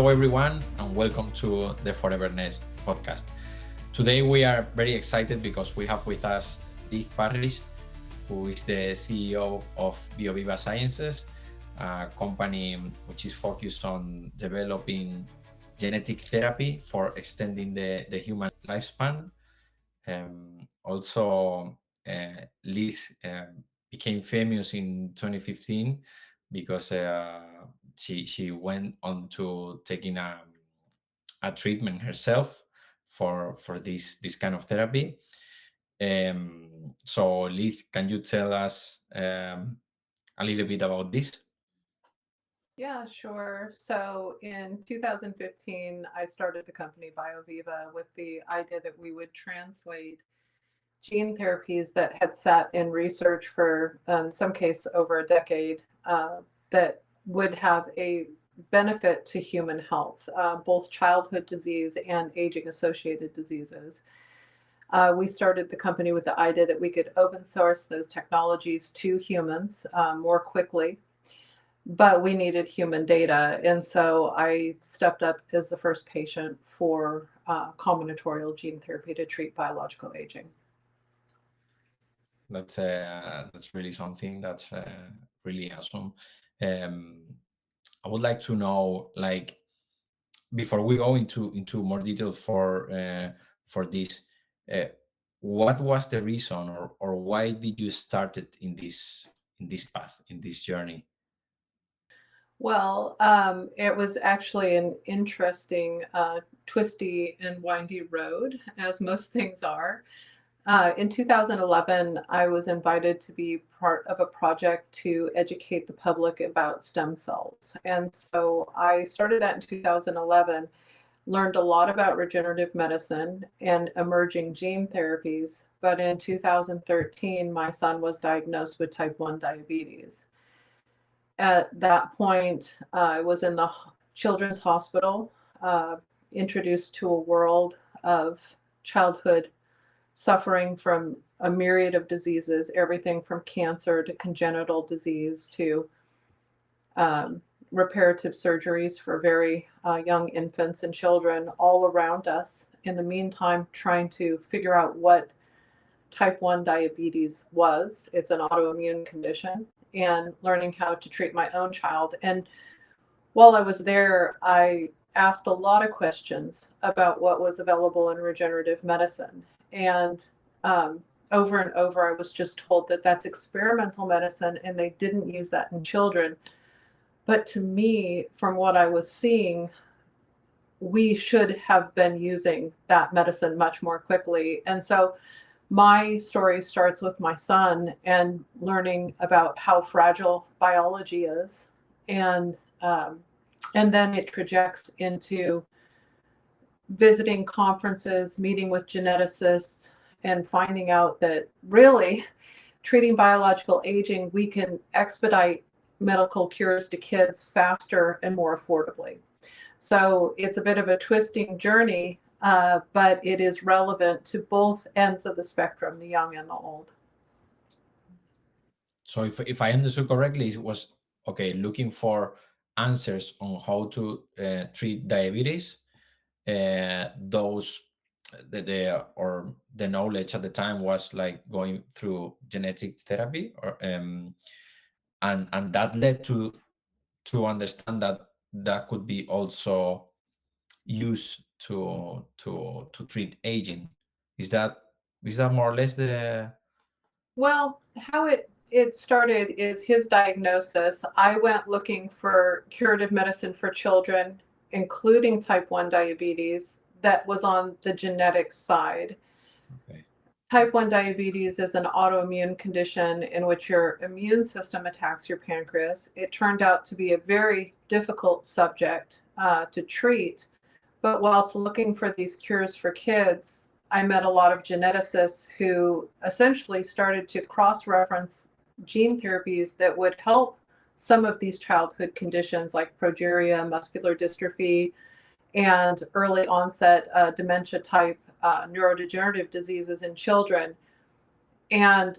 Hello, everyone, and welcome to the FOREVERNESS podcast. Today, we are very excited because we have with us Liz Parrish, who is the CEO of BioViva Sciences, a company which is focused on developing genetic therapy for extending the human lifespan. Liz became famous in 2015 because she went on to taking a treatment herself for this kind of therapy. So Liz, can you tell us a little bit about this? Yeah, sure. So in 2015, I started the company BioViva with the idea that we would translate gene therapies that had sat in research for, in some case, over a decade, that would have a benefit to human health, both childhood disease and aging associated diseases. We started the company with the idea that we could open source those technologies to humans more quickly, but we needed human data. And so I stepped up as the first patient for combinatorial gene therapy to treat biological aging. That's really something that's really awesome. Um, I would like to know, like, before we go into more details for this, uh, what was the reason, or why did you start it in this path, in this journey? Well, it was actually an interesting, twisty and windy road, as most things are. In 2011, I was invited to be part of a project to educate the public about stem cells. And so I started that in 2011, learned a lot about regenerative medicine and emerging gene therapies. But in 2013, my son was diagnosed with type 1 diabetes. At that point, I was in the children's hospital, introduced to a world of childhood suffering from a myriad of diseases, everything from cancer to congenital disease to reparative surgeries for very young infants and children all around us. In the meantime, trying to figure out what type 1 diabetes was. It's an autoimmune condition, and learning how to treat my own child. And while I was there, I asked a lot of questions about what was available in regenerative medicine. And over and over, I was just told that that's experimental medicine and they didn't use that in children. But to me, from what I was seeing, we should have been using that medicine much more quickly. And so my story starts with my son and learning about how fragile biology is, and and then it projects into visiting conferences, meeting with geneticists, and finding out that really treating biological aging, we can expedite medical cures to kids faster and more affordably. So it's a bit of a twisting journey, but it is relevant to both ends of the spectrum, the young and the old. So if I understood correctly, it was okay looking for answers on how to treat diabetes. Those the knowledge at the time was like going through genetic therapy, or and that led to understand that that could be also used to treat aging. Is that more or less the? Well, how it started is his diagnosis. I went looking for curative medicine for children, including type 1 diabetes, that was on the genetic side. Okay. Type 1 diabetes is an autoimmune condition in which your immune system attacks your pancreas. It turned out to be a very difficult subject to treat. But whilst looking for these cures for kids, I met a lot of geneticists who essentially started to cross-reference gene therapies that would help some of these childhood conditions like progeria, muscular dystrophy, and early onset dementia type neurodegenerative diseases in children. And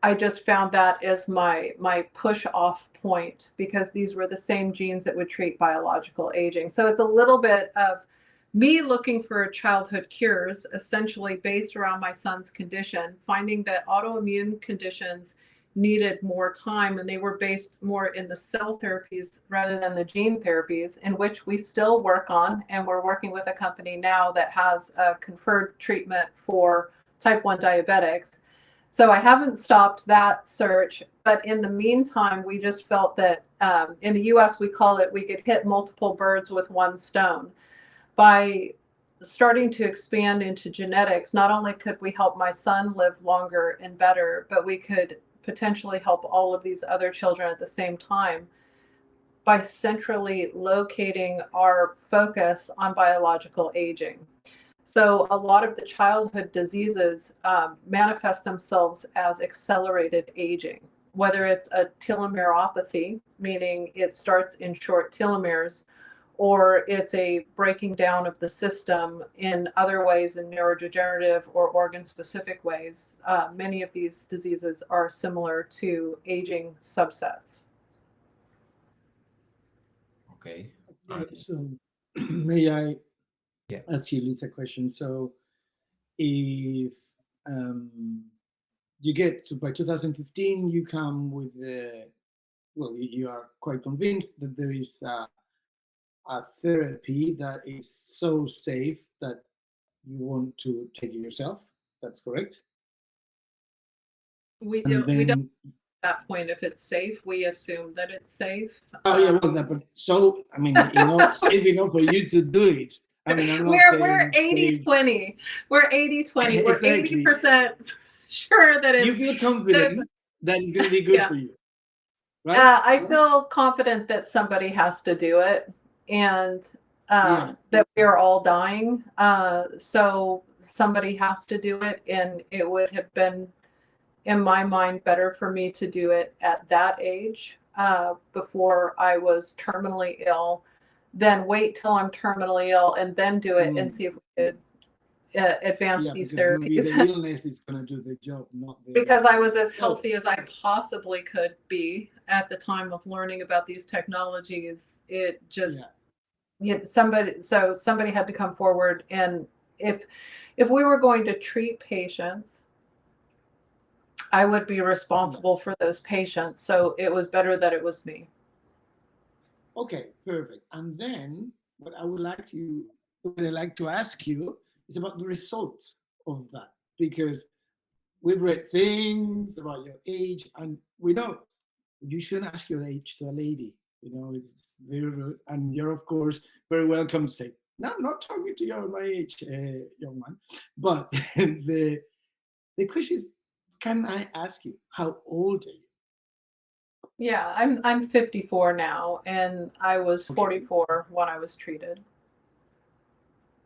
I just found that as my push off point, because these were the same genes that would treat biological aging. So it's a little bit of me looking for childhood cures, essentially based around my son's condition, finding that autoimmune conditions needed more time, and they were based more in the cell therapies rather than the gene therapies, in which we still work on. And we're working with a company now that has a conferred treatment for type 1 diabetics. So I haven't stopped that search, but in the meantime, we just felt that in the US, we call it, we could hit multiple birds with one stone. By starting to expand into genetics, not only could we help my son live longer and better, but we could potentially help all of these other children at the same time by centrally locating our focus on biological aging. So a lot of the childhood diseases manifest themselves as accelerated aging, whether it's a telomeropathy, meaning it starts in short telomeres, or it's a breaking down of the system in other ways, in neurodegenerative or organ-specific ways. Many of these diseases are similar to aging subsets. Okay. So may I Yeah. ask you, Liz, a question? So if you get to, by 2015, you come with the, well, you are quite convinced that there is a therapy that is so safe that you want to take it yourself. That's correct? We And don't then, at that point, if it's safe, we assume that it's safe. oh yeah, well, that, but so I mean, safe enough for you to do it. I mean, I'm not we're saying 80-20. We're 80-20. We're Exactly. 80% sure that it's. You feel confident that it's going to be good Yeah. for you, right? I feel confident that somebody has to do it, and Yeah. that we are all dying. So somebody has to do it, and it would have been, in my mind, better for me to do it at that age, before I was terminally ill, than wait till I'm terminally ill and then do it and see if we could advance Yeah, these because maybe the therapies. illness is going to do the job, not the. Because I was as healthy as I possibly could be at the time of learning about these technologies. It just, somebody had to come forward, and if we were going to treat patients, I would be responsible for those patients. So it was better that it was me. Okay, perfect. And then what I would like to ask you is about the results of that, because we've read things about your age, and we know you shouldn't ask your age to a lady. It's very rude, and you're of course very welcome to say, "No, I'm not talking to you at my age, young man." But the question is, can I ask you how old are you? Yeah, I'm 54 now, and I was 44 when I was treated.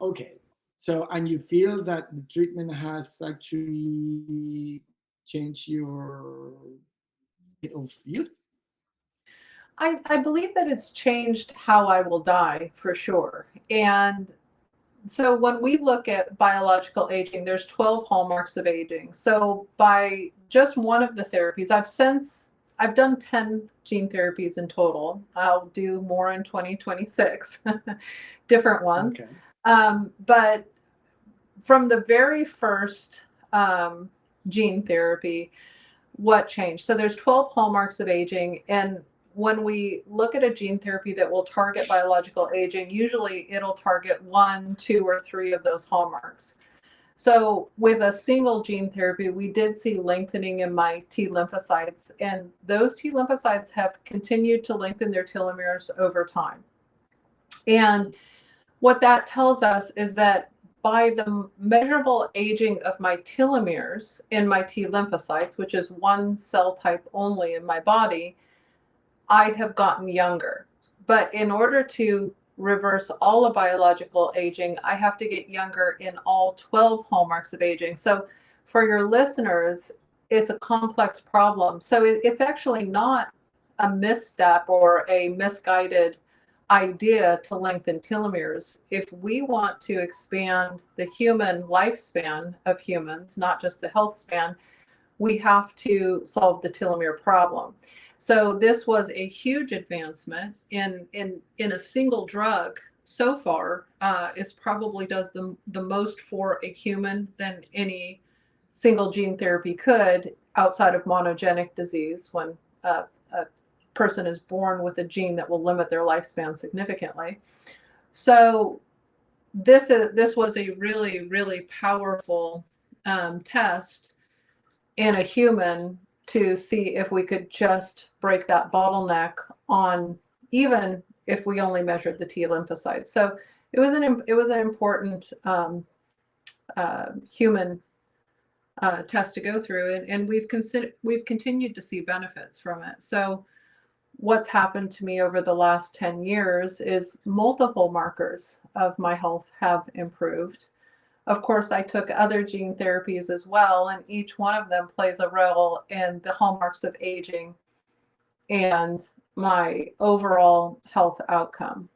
Okay. So, and you feel that the treatment has actually changed your state of youth? I believe that it's changed how I will die, for sure. And so when we look at biological aging, there's 12 hallmarks of aging. So by just one of the therapies, I've done 10 gene therapies in total. I'll do more in 2026, different ones. Okay. But from the very first gene therapy, what changed? So there's 12 hallmarks of aging, and when we look at a gene therapy that will target biological aging, usually it'll target 1, 2, or 3 of those hallmarks. So with a single gene therapy, we did see lengthening in my T lymphocytes, and those T lymphocytes have continued to lengthen their telomeres over time. And what that tells us is that by the measurable aging of my telomeres in my T lymphocytes, which is one cell type only in my body, I have gotten younger. But in order to reverse all of biological aging, I have to get younger in all 12 hallmarks of aging. So for your listeners, it's a complex problem. So it's actually not a misstep or a misguided idea to lengthen telomeres. If we want to expand the human lifespan of humans, not just the health span, we have to solve the telomere problem. So this was a huge advancement in a single drug so far. It probably does the most for a human than any single gene therapy could, outside of monogenic disease, when a person is born with a gene that will limit their lifespan significantly. So this was a really, really powerful test in a human to see if we could just break that bottleneck on, even if we only measured the T lymphocytes. So it was an important human test to go through, and we've continued to see benefits from it. So what's happened to me over the last 10 years is multiple markers of my health have improved. Of course, I took other gene therapies as well, and each one of them plays a role in the hallmarks of aging and my overall health outcome.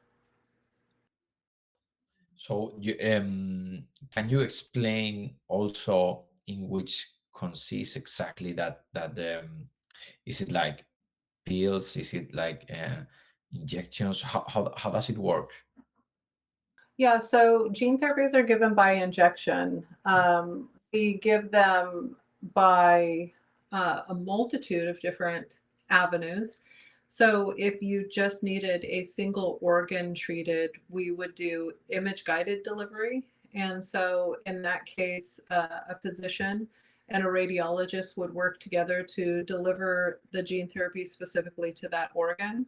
So can you explain also in which consists exactly that is it like pills? Is it like injections? How does it work? Yeah, so gene therapies are given by injection. We give them by a multitude of different avenues. So if you just needed a single organ treated, we would do image-guided delivery. And so in that case, a physician and a radiologist would work together to deliver the gene therapy specifically to that organ.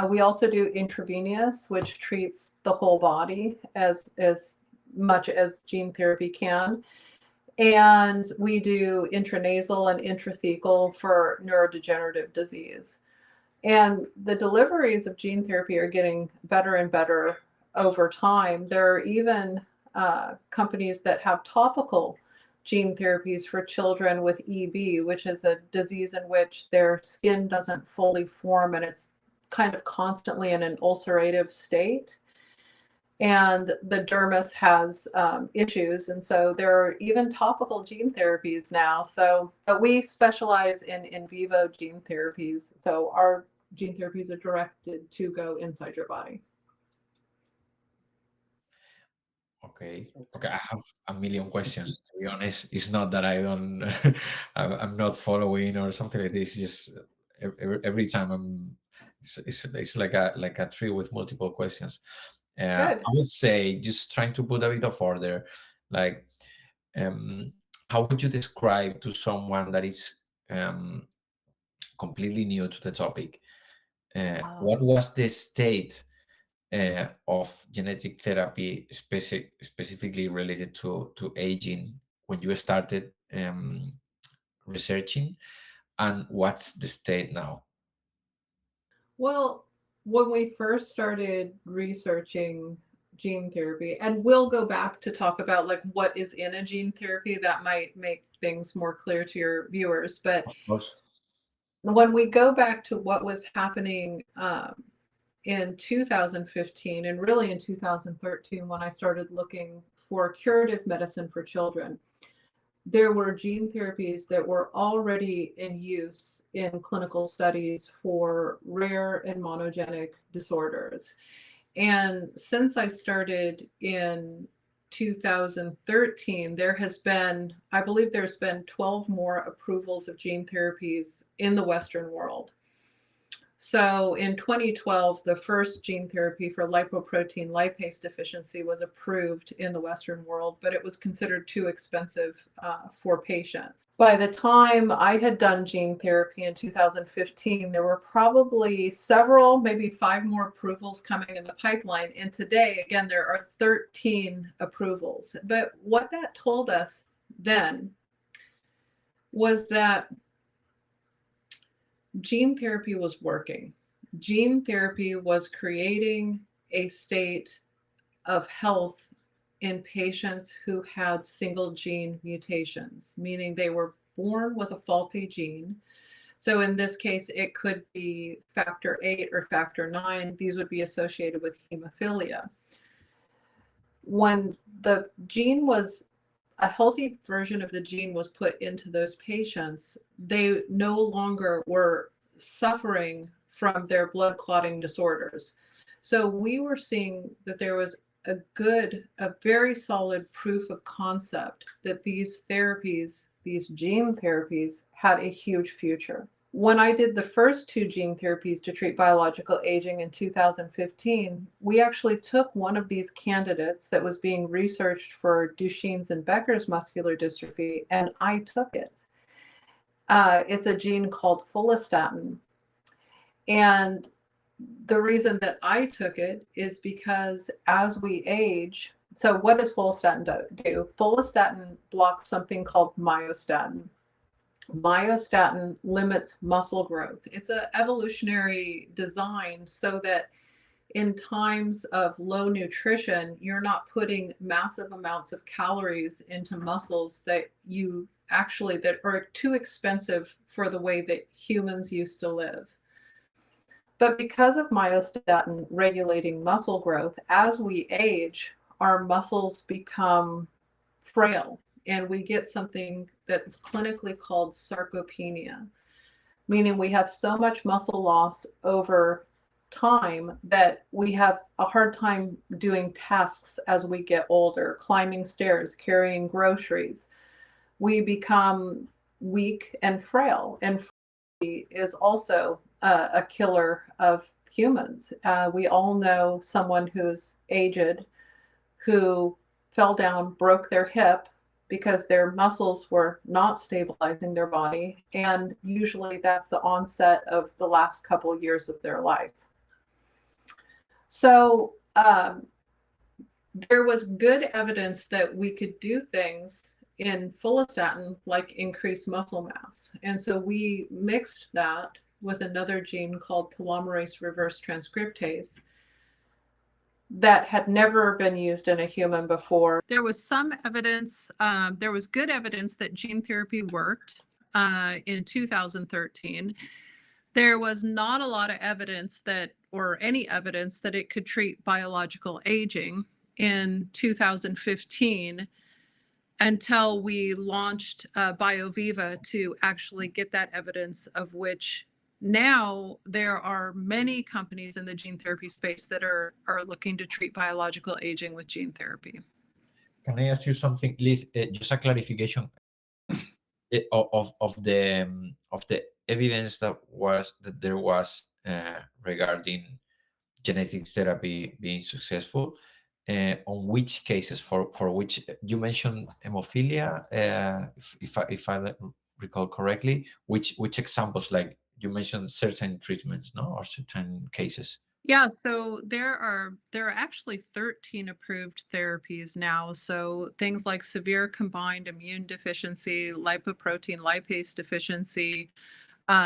We also do intravenous, which treats the whole body as much as gene therapy can. And we do intranasal and intrathecal for neurodegenerative disease. And the deliveries of gene therapy are getting better and better over time. There are even companies that have topical gene therapies for children with EB, which is a disease in which their skin doesn't fully form and it's kind of constantly in an ulcerative state. And the dermis has issues. And so there are even topical gene therapies now. So but we specialize in vivo gene therapies. So our gene therapies are directed to go inside your body. Okay. I have a million questions. To be honest, it's not that I don't, I'm not following or something like this. Just every time it's like a tree with multiple questions. I Good. would say, just trying to put a bit of order, like, how would you describe to someone that is completely new to the topic, what was the state of genetic therapy specifically related to aging when you started researching, and what's the state now? Well, when we first started researching gene therapy, and we'll go back to talk about like what is in a gene therapy, that might make things more clear to your viewers. But Of course. when we go back to what was happening in 2015 and really in 2013, when I started looking for curative medicine for children, there were gene therapies that were already in use in clinical studies for rare and monogenic disorders. And since I started in 2013, I believe there's been 12 more approvals of gene therapies in the Western world. So in 2012, the first gene therapy for lipoprotein lipase deficiency was approved in the Western world, but it was considered too expensive for patients. By the time I had done gene therapy in 2015, there were probably several, maybe 5 more approvals coming in the pipeline. And today, again, there are 13 approvals. But what that told us then was that gene therapy was working. Gene therapy was creating a state of health in patients who had single gene mutations, meaning they were born with a faulty gene. So in this case, it could be factor 8 or factor 9. These would be associated with hemophilia. When the gene was a healthy version of the gene was put into those patients, they no longer were suffering from their blood clotting disorders. So we were seeing that there was a very solid proof of concept that these therapies, these gene therapies, had a huge future. When I did the first 2 gene therapies to treat biological aging in 2015, we actually took one of these candidates that was being researched for Duchenne's and Becker's muscular dystrophy, and I took it. It's a gene called follistatin. And the reason that I took it is because as we age, so what does follistatin do? Follistatin blocks something called myostatin. Myostatin limits muscle growth. It's an evolutionary design so that in times of low nutrition, you're not putting massive amounts of calories into muscles that are too expensive for the way that humans used to live. But because of myostatin regulating muscle growth, as we age, our muscles become frail, and we get something that's clinically called sarcopenia, meaning we have so much muscle loss over time that we have a hard time doing tasks as we get older, climbing stairs, carrying groceries. We become weak and frail, and frailty is also a killer of humans. We all know someone who's aged who fell down, broke their hip because their muscles were not stabilizing their body. And usually that's the onset of the last couple of years of their life. So there was good evidence that we could do things in follistatin like increase muscle mass. And so we mixed that with another gene called telomerase reverse transcriptase that had never been used in a human before. There was some evidence, there was good evidence that gene therapy worked in 2013. There was not a lot of evidence or any evidence that it could treat biological aging in 2015 until we launched BioViva to actually get that evidence, of which now there are many companies in the gene therapy space that are looking to treat biological aging with gene therapy. Can I ask you something, Liz? Just a clarification of the evidence that there was regarding genetic therapy being successful. On which cases, for which you mentioned hemophilia, if I recall correctly, which examples, like you mentioned certain treatments, no, or certain cases? Yeah, so there are actually 13 approved therapies now. So things like severe combined immune deficiency, lipoprotein lipase deficiency,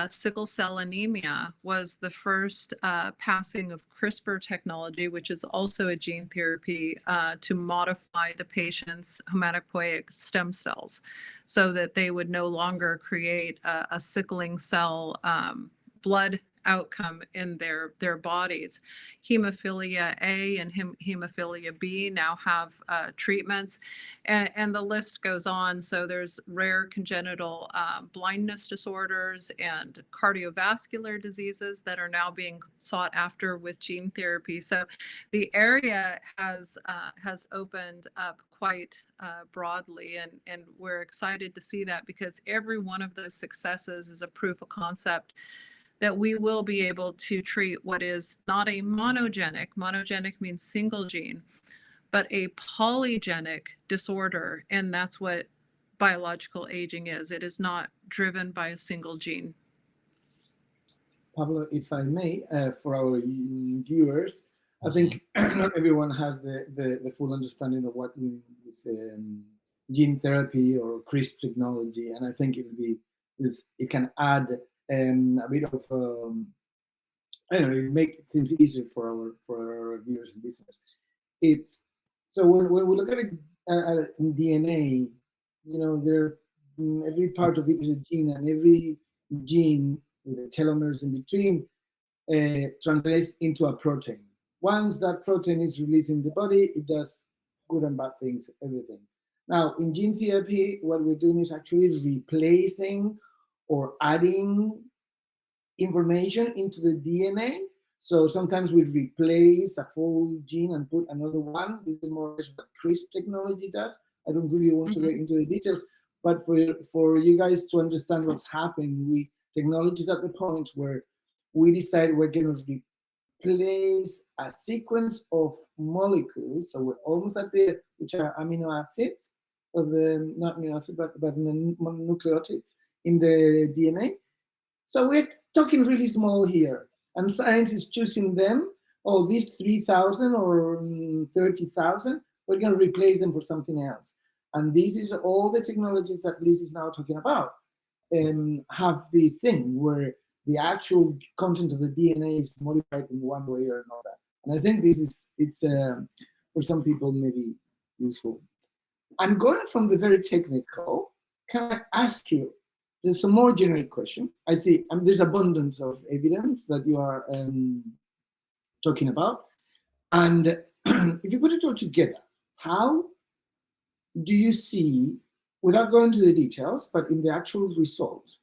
sickle cell anemia was the first passing of CRISPR technology, which is also a gene therapy, to modify the patient's hematopoietic stem cells so that they would no longer create a sickling cell blood outcome in their bodies. Hemophilia A and hemophilia B now have treatments, and the list goes on. So there's rare congenital blindness disorders and cardiovascular diseases that are now being sought after with gene therapy. So the area has opened up quite broadly, and we're excited to see that, because every one of those successes is a proof of concept that we will be able to treat what is not a monogenic means single gene, but a polygenic disorder. And that's what biological aging is. It is not driven by a single gene. Pablo, if I may, for our viewers, I think not everyone has the full understanding of what we mean with gene therapy or CRISPR technology, and I think it can add a bit of I don't know, it make things easier for our viewers and listeners. It's so when we look at it in DNA, you know, every part of it is a gene, and every gene with the telomeres in between translates into a protein. Once that protein is released in the body, it does good and bad things, everything. Now, in gene therapy, what we're doing is actually replacing or adding information into the DNA. So sometimes we replace a full gene and put another one. This is more or less what CRISPR technology does. I don't really want to get into the details, but for you guys to understand what's happening, technology is at the point where we decide we're going to replace a sequence of molecules. So we're almost at which are amino acids, of the, not amino acids, but nucleotides in the DNA. So we're talking really small here. And science is choosing them, these 3,000 or 30,000, we're going to replace them for something else. And this is all the technologies that Liz is now talking about, have this thing where the actual content of the DNA is modified in one way or another. And I think it's for some people maybe useful. And going from the very technical, can I ask you, there's a more generic question. I see there's abundance of evidence that you are talking about. And if you put it all together, how do you see, without going into the details, but in the actual results,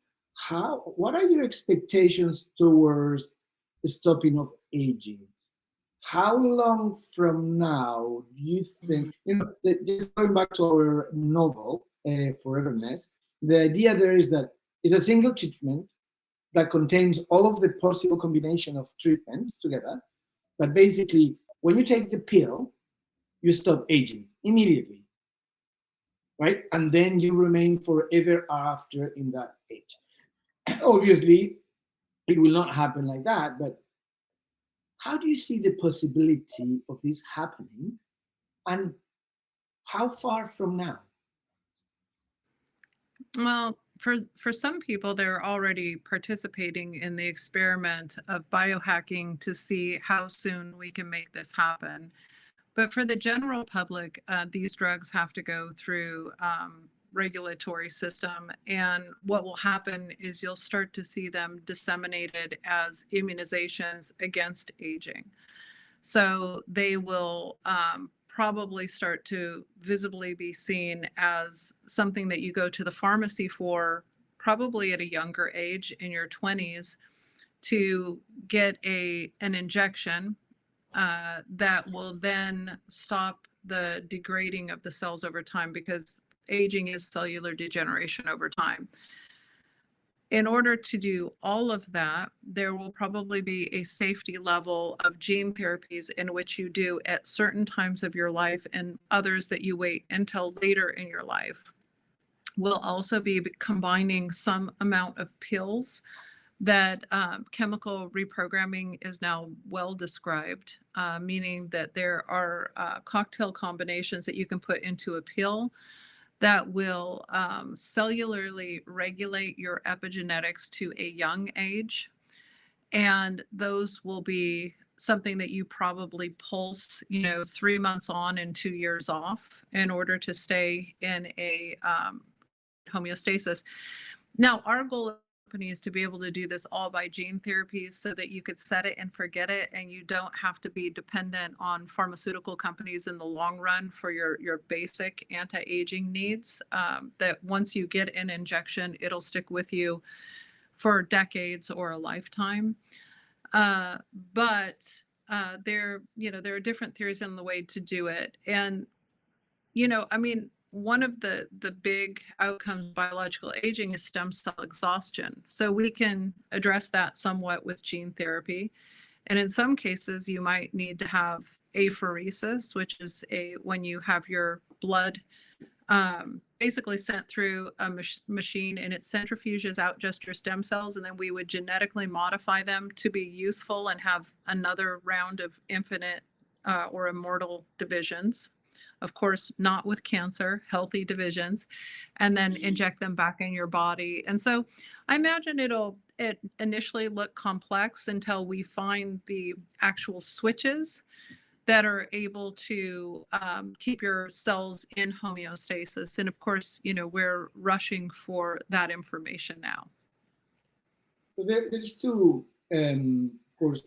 what are your expectations towards the stopping of aging? How long from now do you think, just going back to our novel, FOREVERNESS, the idea there is that it's a single treatment that contains all of the possible combination of treatments together. But basically, when you take the pill, you stop aging immediately, right? And then you remain forever after in that age. Obviously, it will not happen like that, but how do you see the possibility of this happening, and how far from now? Well, for some people, they're already participating in the experiment of biohacking to see how soon we can make this happen. But for the general public, these drugs have to go through regulatory system. And what will happen is you'll start to see them disseminated as immunizations against aging. So they will probably start to visibly be seen as something that you go to the pharmacy for, probably at a younger age in your 20s, to get an injection that will then stop the degrading of the cells over time, because aging is cellular degeneration over time. In order to do all of that, there will probably be a safety level of gene therapies in which you do at certain times of your life, and others that you wait until later in your life. We'll also be combining some amount of pills that chemical reprogramming is now well described, meaning that there are cocktail combinations that you can put into a pill that will cellularly regulate your epigenetics to a young age. And those will be something that you probably pulse, 3 months on and 2 years off in order to stay in a homeostasis. Now, our goal is to be able to do this all by gene therapies so that you could set it and forget it, and you don't have to be dependent on pharmaceutical companies in the long run for your basic anti-aging needs. That once you get an injection, it'll stick with you for decades or a lifetime. But there are different theories on the way to do it. And, one of the big outcomes of biological aging is stem cell exhaustion. So we can address that somewhat with gene therapy. And in some cases, you might need to have apheresis, which is when you have your blood basically sent through a machine, and it centrifuges out just your stem cells, and then we would genetically modify them to be youthful and have another round of infinite or immortal divisions. Of course, not with cancer, healthy divisions, and then inject them back in your body. And so I imagine it initially look complex until we find the actual switches that are able to keep your cells in homeostasis. And of course, we're rushing for that information now. So there's two, of course,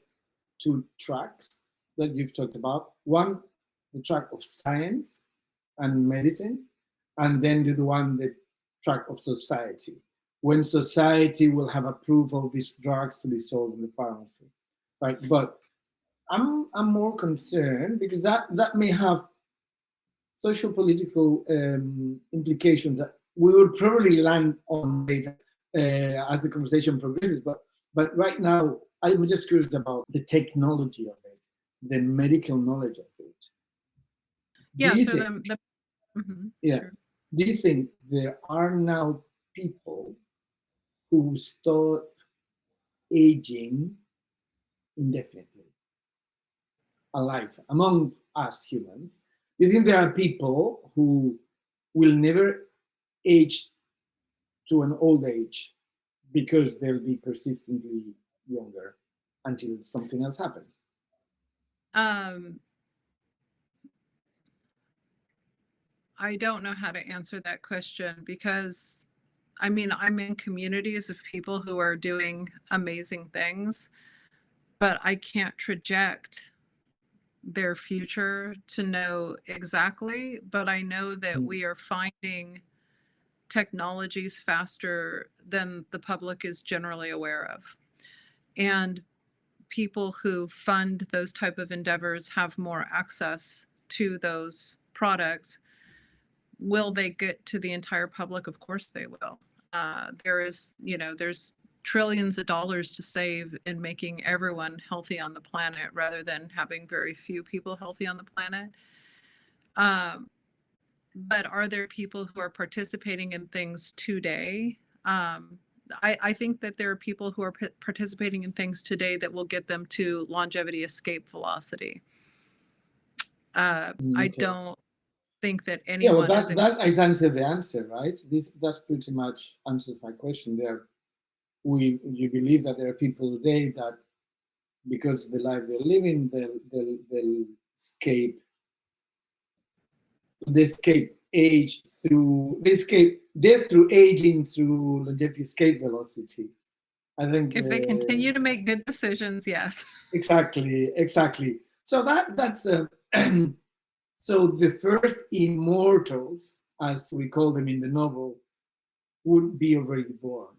two tracks that you've talked about. One, the track of science and medicine, and then the one the track of society. When society will have approved of these drugs to be sold in the pharmacy, right? But I'm more concerned because that may have social political implications that we will probably land on later as the conversation progresses. But right now, I'm just curious about the technology of it, the medical knowledge of it. Yeah. Do you So think, yeah, sure. do you think there are now people who stop aging indefinitely alive among us humans? Do you think there are people who will never age to an old age because they'll be persistently younger until something else happens? I don't know how to answer that question because I mean, I'm in communities of people who are doing amazing things, but I can't project their future to know exactly. But I know that we are finding technologies faster than the public is generally aware of. And people who fund those type of endeavors have more access to those products. Will they get to the entire public? Of course they will. There's trillions of dollars to save in making everyone healthy on the planet rather than having very few people healthy on the planet. But are there people who are participating in things today? I think that there are people who are participating in things today that will get them to longevity escape velocity. I don't think that anyone that is answered the answer, right? That's pretty much answers my question there. You believe that there are people today that because of the life they're living, they'll escape death through aging through longevity escape velocity. I think if they continue to make good decisions, yes. Exactly. So that's so the first immortals, as we call them in the novel, would be already born.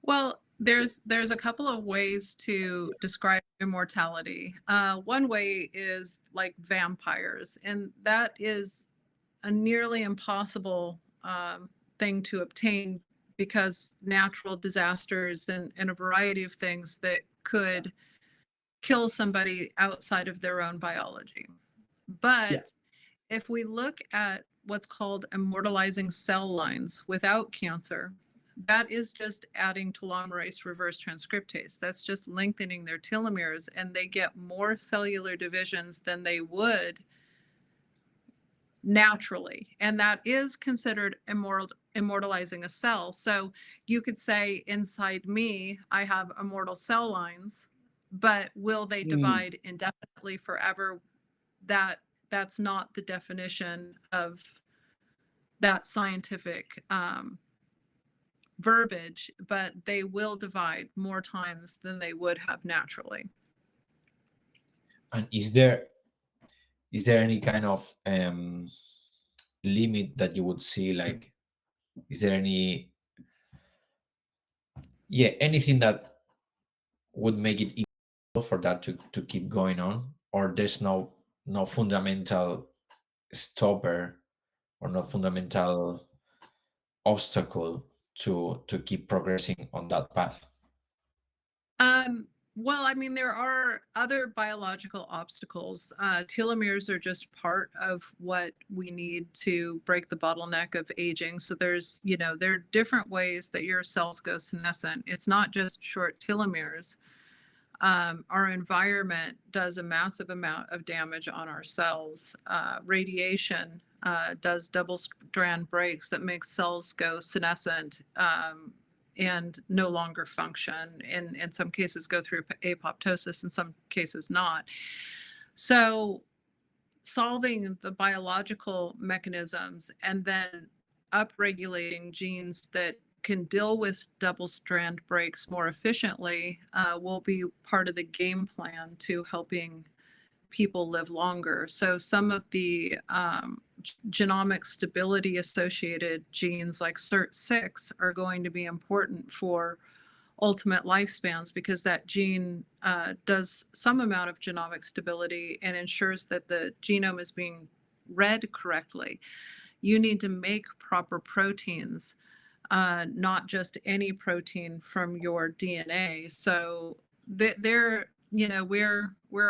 Well, there's a couple of ways to describe immortality. One way is like vampires, and that is a nearly impossible thing to obtain because natural disasters and a variety of things that could kill somebody outside of their own biology. But if we look at what's called immortalizing cell lines without cancer, that is just adding telomerase reverse transcriptase. That's just lengthening their telomeres, and they get more cellular divisions than they would naturally. And that is considered immortalizing a cell. So you could say inside me, I have immortal cell lines, but will they divide indefinitely forever? That's not the definition of that scientific verbiage, but they will divide more times than they would have naturally. And is there any kind of limit that you would see? Like, is there anything that would make it impossible for that to keep going on, or there's no fundamental stopper or no fundamental obstacle to keep progressing on that path? Well, I mean, there are other biological obstacles. Telomeres are just part of what we need to break the bottleneck of aging. So there are different ways that your cells go senescent. It's not just short telomeres. Our environment does a massive amount of damage on our cells. Radiation does double strand breaks that make cells go senescent and no longer function. In some cases go through apoptosis, in some cases not. So solving the biological mechanisms and then upregulating genes that can deal with double strand breaks more efficiently will be part of the game plan to helping people live longer. So some of the genomic stability associated genes like SIRT6 are going to be important for ultimate lifespans, because that gene does some amount of genomic stability and ensures that the genome is being read correctly. You need to make proper proteins, not just any protein from your DNA. So we're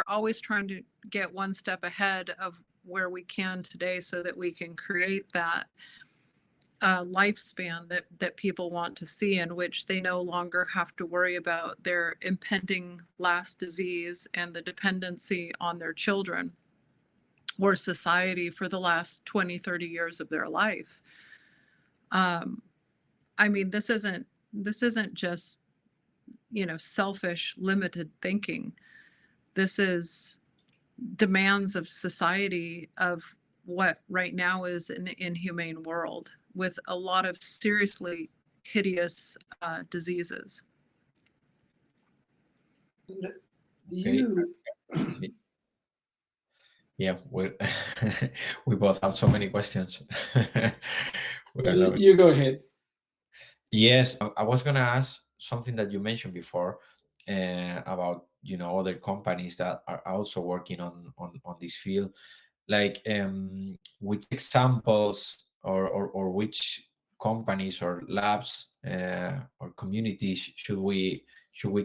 always trying to get one step ahead of where we can today, so that we can create that lifespan that people want to see, in which they no longer have to worry about their impending last disease and the dependency on their children or society for the last 20, 30 years of their life. I mean, this isn't just, selfish, limited thinking. This is demands of society, of what right now is an inhumane world with a lot of seriously hideous diseases. Yeah, we both have so many questions. You go ahead. Yes, I was gonna ask something that you mentioned before, about other companies that are also working on this field, like which examples or which companies or labs or communities should we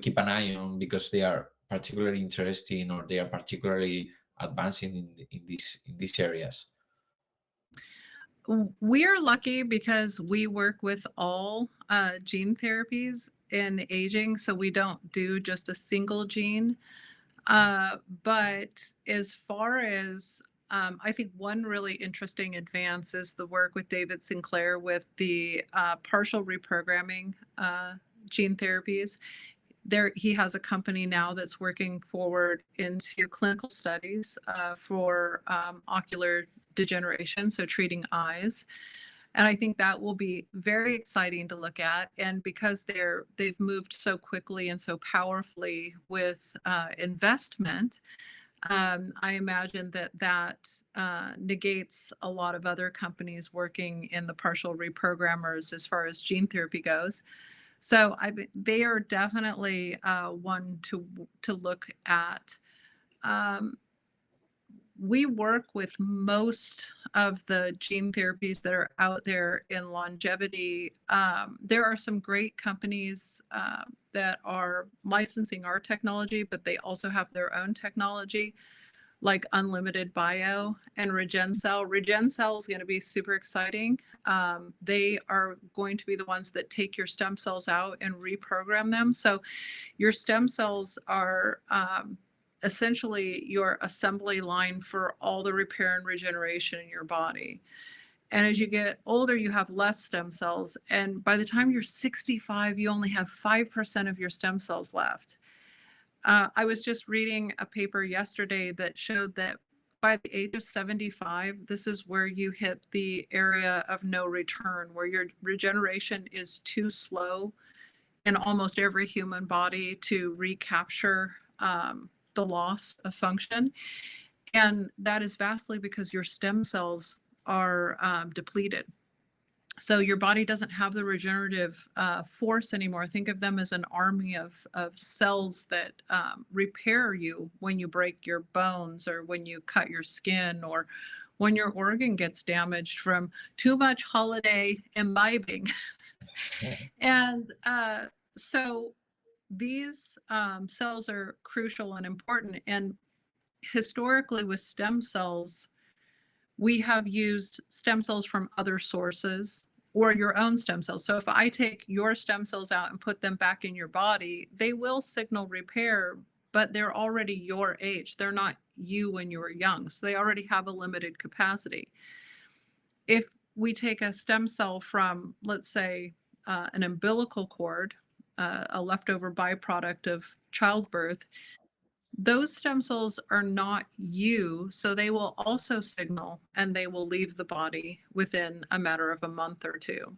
keep an eye on, because they are particularly interesting or they are particularly advancing in these areas? We are lucky because we work with all gene therapies in aging, so we don't do just a single gene. But as far as I think one really interesting advance is the work with David Sinclair with the partial reprogramming gene therapies. He has a company now that's working forward into clinical studies for ocular degeneration, so treating eyes. And I think that will be very exciting to look at. And because they've moved so quickly and so powerfully with investment, I imagine that negates a lot of other companies working in the partial reprogrammers as far as gene therapy goes. So they are definitely one to look at. We work with most of the gene therapies that are out there in longevity. There are some great companies that are licensing our technology, but they also have their own technology, like Unlimited Bio and RegenCell. RegenCell is going to be super exciting. They are going to be the ones that take your stem cells out and reprogram them. So your stem cells are essentially your assembly line for all the repair and regeneration in your body. And as you get older, you have less stem cells. And by the time you're 65, you only have 5% of your stem cells left. I was just reading a paper yesterday that showed that by the age of 75, this is where you hit the area of no return, where your regeneration is too slow in almost every human body to recapture the loss of function. And that is vastly because your stem cells are depleted. So your body doesn't have the regenerative force anymore. Think of them as an army of cells that repair you when you break your bones, or when you cut your skin, or when your organ gets damaged from too much holiday imbibing. And so these cells are crucial and important. And historically with stem cells, we have used stem cells from other sources or your own stem cells. So if I take your stem cells out and put them back in your body, they will signal repair, but they're already your age. They're not you when you were young. So they already have a limited capacity. If we take a stem cell from, let's say, an umbilical cord, a leftover byproduct of childbirth, those stem cells are not you, so they will also signal and they will leave the body within a matter of a month or two.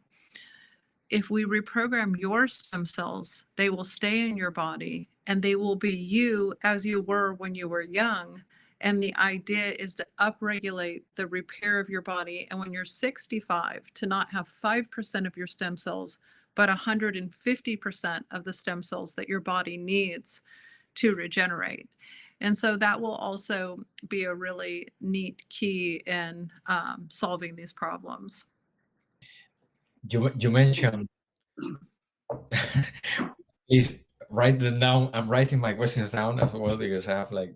If we reprogram your stem cells, they will stay in your body and they will be you as you were when you were young, And the idea is to upregulate the repair of your body. And when you're 65, to not have 5% of your stem cells, but 150% of the stem cells that your body needs to regenerate. And so that will also be a really neat key in solving these problems. You mentioned, please write them down. I'm writing my questions down as well because I have like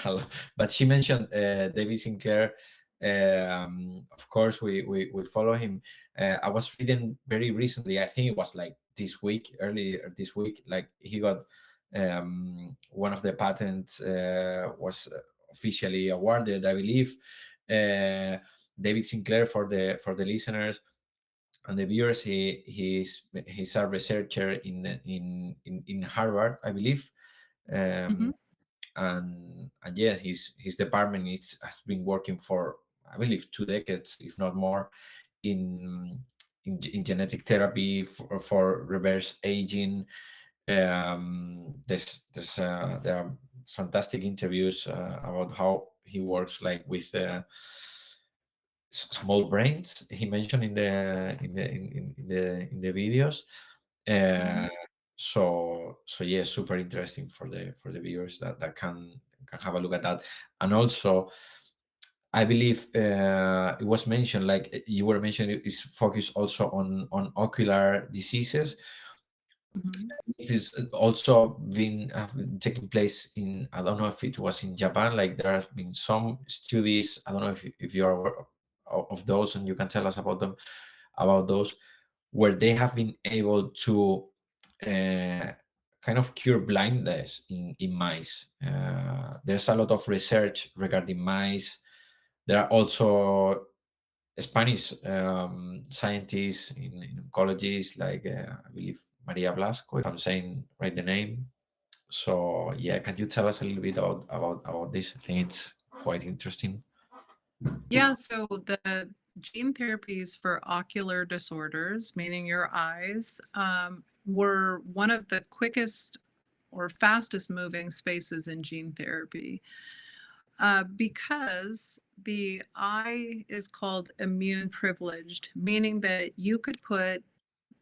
a lot. But she mentioned David Sinclair. Of course, we follow him. I was reading very recently, I think it was like this week, earlier this week, like he got one of the patents was officially awarded, I believe. David Sinclair, for the listeners and the viewers, he's a researcher in Harvard, I believe. Mhm. And yeah, his department has been working for, I believe, 2 decades, if not more, in genetic therapy for reverse aging. There are fantastic interviews about how he works, like with small brains. He mentioned in the videos. Uh, so yeah, super interesting for the viewers that can have a look at that. And also, I believe it was mentioned, like you were mentioning, is focused also on ocular diseases. Mhm. It is also been taking place in, I don't know if it was in Japan, like there have been some studies, I don't know if you're aware of those, and you can tell us about those, where they have been able to kind of cure blindness in mice. There's a lot of research regarding mice. There are also Spanish scientists in oncologists, like I believe Maria Blasco, if I'm saying right the name. So yeah, can you tell us a little bit about this? I think it's quite interesting. Yeah, so the gene therapies for ocular disorders, meaning your eyes, were one of the quickest or fastest moving spaces in gene therapy because the eye is called immune privileged, meaning that you could put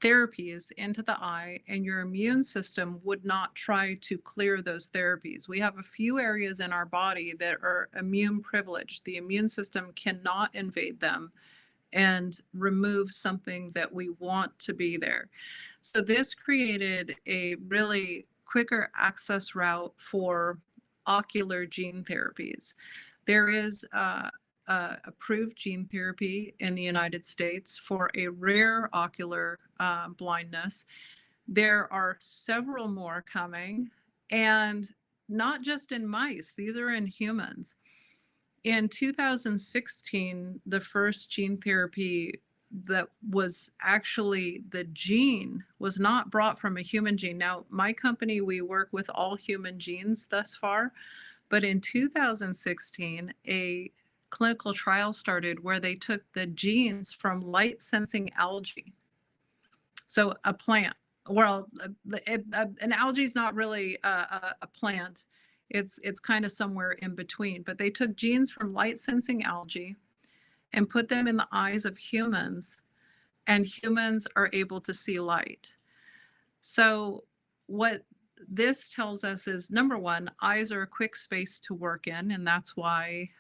therapies into the eye and your immune system would not try to clear those therapies. We have a few areas in our body that are immune privileged. The immune system cannot invade them and remove something that we want to be there. So this created a really quicker access route for ocular gene therapies. There is approved gene therapy in the United States for a rare ocular blindness. There are several more coming, and not just in mice, these are in humans. In 2016, the first gene therapy that was actually the gene was not brought from a human gene. Now, my company, we work with all human genes thus far, but in 2016, a clinical trial started where they took the genes from light sensing algae. So a plant, well, an algae is not really a plant. It's kind of somewhere in between, but they took genes from light sensing algae and put them in the eyes of humans, and humans are able to see light. So what this tells us is, number one, eyes are a quick space to work in, and that's why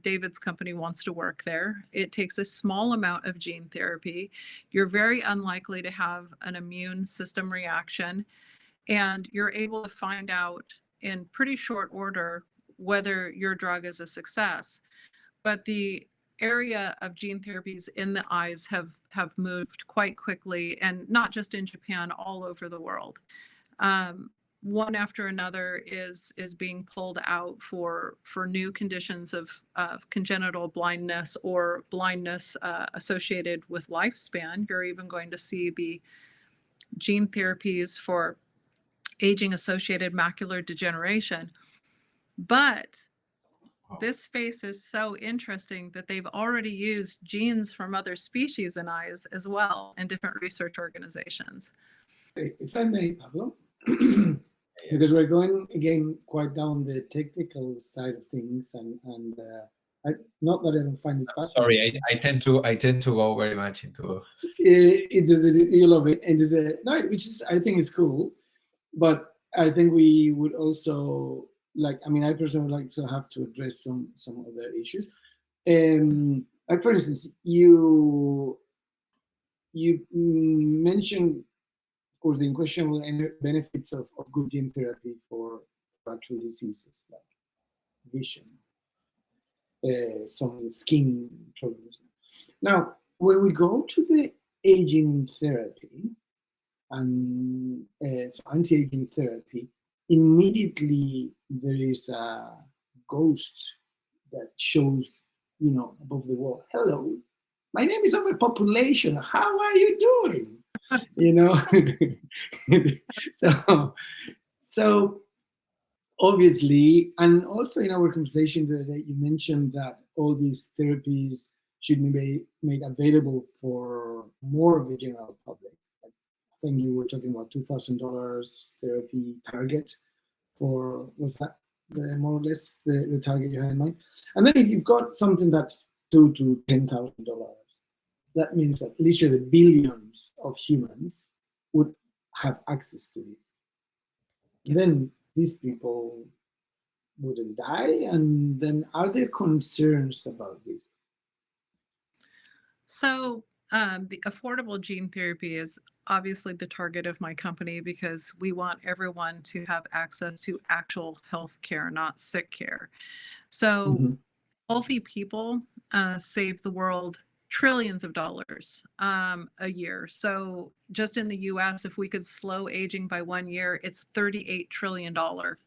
David's company wants to work there. It takes a small amount of gene therapy. You're very unlikely to have an immune system reaction, and you're able to find out in pretty short order whether your drug is a success. But the area of gene therapies in the eyes have moved quite quickly, and not just in Japan, all over the world. One after another is being pulled out for new conditions of congenital blindness or blindness associated with lifespan. You're even going to see the gene therapies for aging associated macular degeneration. But this space is so interesting that they've already used genes from other species in eyes as well in different research organizations. If I may, Pablo, because we're going again quite down the technical side of things, and not that I don't find it Sorry, fascinating. I tend to go very much into You love it, and no, which is, I think is cool, but I think we would also like. I mean, I personally would like to have to address some other issues. Like for instance, you mentioned, of course, the unquestionable benefits of good gene therapy for actual diseases like vision, some skin problems. Now, when we go to the aging therapy and anti-aging therapy, immediately there is a ghost that shows, above the wall. Hello, my name is overpopulation. How are you doing? So obviously, and also in our conversation that you mentioned that all these therapies should be made available for more of the general public. I think you were talking about $2,000 therapy target for, was that more or less the target you had in mind? And then if you've got something that's $2,000 to $10,000, that means that literally billions of humans would have access to this. Then these people wouldn't die, and then are there concerns about this? So the affordable gene therapy is obviously the target of my company because we want everyone to have access to actual health care, not sick care. So healthy people save the world trillions of dollars a year. So just in the US, if we could slow aging by 1 year, it's $38 trillion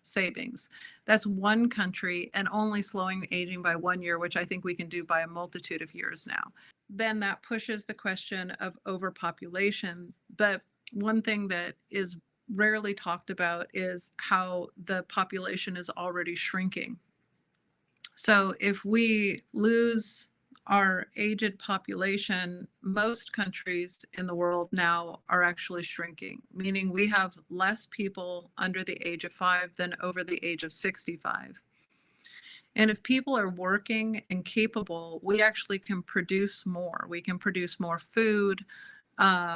savings. That's one country, and only slowing aging by 1 year, which I think we can do by a multitude of years now. Then that pushes the question of overpopulation. But one thing that is rarely talked about is how the population is already shrinking. So if we lose our aged population, most countries in the world now are actually shrinking, meaning we have less people under the age of 5 than over the age of 65. And if people are working and capable, we actually can produce more. We can produce more food,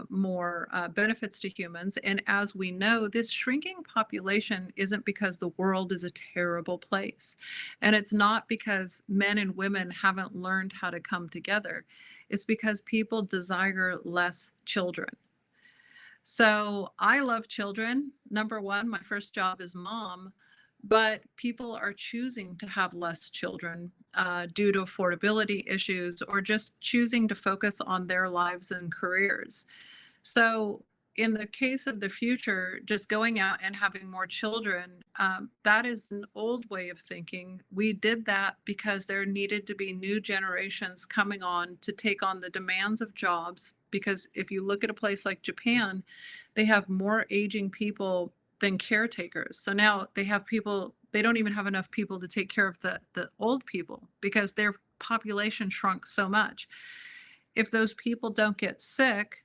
more benefits to humans. And as we know, this shrinking population isn't because the world is a terrible place. And it's not because men and women haven't learned how to come together. It's because people desire less children. So I love children. Number one, my first job is mom. But people are choosing to have less children due to affordability issues, or just choosing to focus on their lives and careers. So in the case of the future, just going out and having more children, that is an old way of thinking. We did that because there needed to be new generations coming on to take on the demands of jobs. Because if you look at a place like Japan, they have more aging people than caretakers. So now they have people, they don't even have enough people to take care of the old people because their population shrunk so much. If those people don't get sick,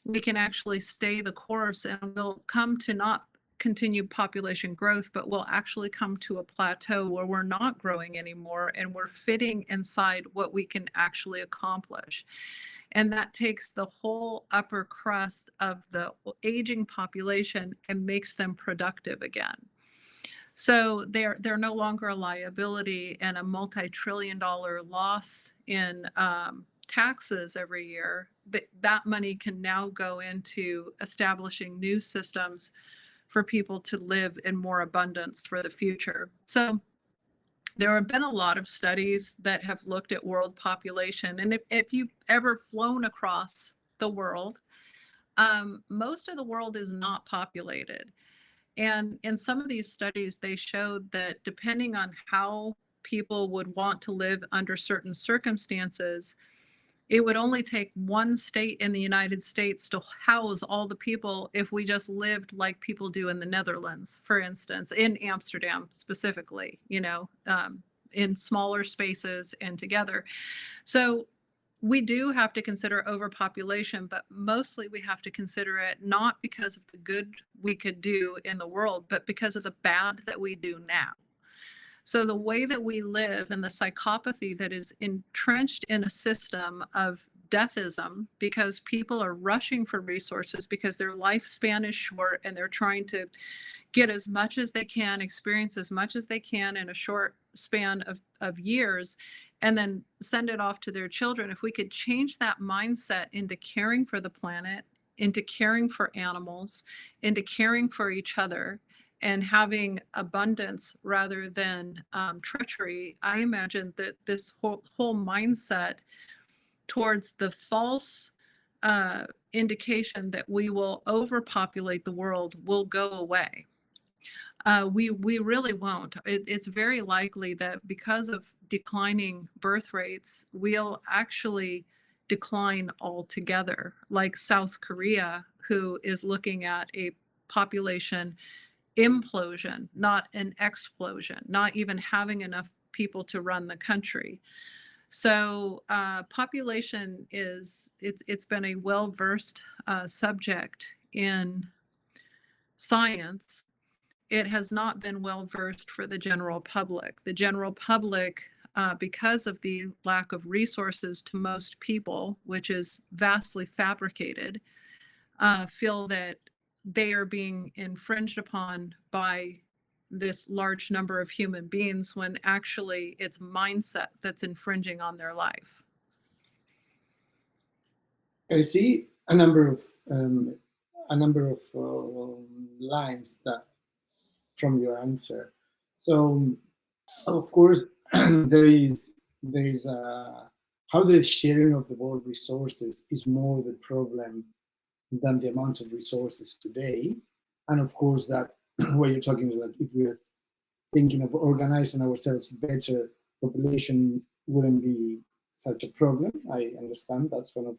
we can actually stay the course, and we'll come to not continue population growth, but we'll actually come to a plateau where we're not growing anymore and we're fitting inside what we can actually accomplish. And that takes the whole upper crust of the aging population and makes them productive again. So they're no longer a liability and a multi-trillion-dollar loss in taxes every year. But that money can now go into establishing new systems for people to live in more abundance for the future. So there have been a lot of studies that have looked at world population. And if you've ever flown across the world, most of the world is not populated. And in some of these studies, they showed that depending on how people would want to live under certain circumstances, it would only take one state in the United States to house all the people if we just lived like people do in the Netherlands, for instance, in Amsterdam specifically, in smaller spaces and together. So we do have to consider overpopulation, but mostly we have to consider it not because of the good we could do in the world, but because of the bad that we do now. So the way that we live and the psychopathy that is entrenched in a system of deathism, because people are rushing for resources because their lifespan is short and they're trying to get as much as they can, experience as much as they can in a short span of years, and then send it off to their children. If we could change that mindset into caring for the planet, into caring for animals, into caring for each other, and having abundance rather than treachery, I imagine that this whole mindset towards the false indication that we will overpopulate the world will go away. We really won't. It's very likely that because of declining birth rates, we'll actually decline altogether, like South Korea, who is looking at a population implosion, not an explosion, not even having enough people to run the country. So population it's been a well-versed subject in science. It has not been well versed for the general public. The general public, because of the lack of resources to most people, which is vastly fabricated, feel that they are being infringed upon by this large number of human beings when actually it's mindset that's infringing on their life. I see a number of lines that from your answer. So, of course, there is how the sharing of the world resources is more the problem than the amount of resources today. And of course, that what you're talking about, if we're thinking of organizing ourselves better, population wouldn't be such a problem. I understand that's one of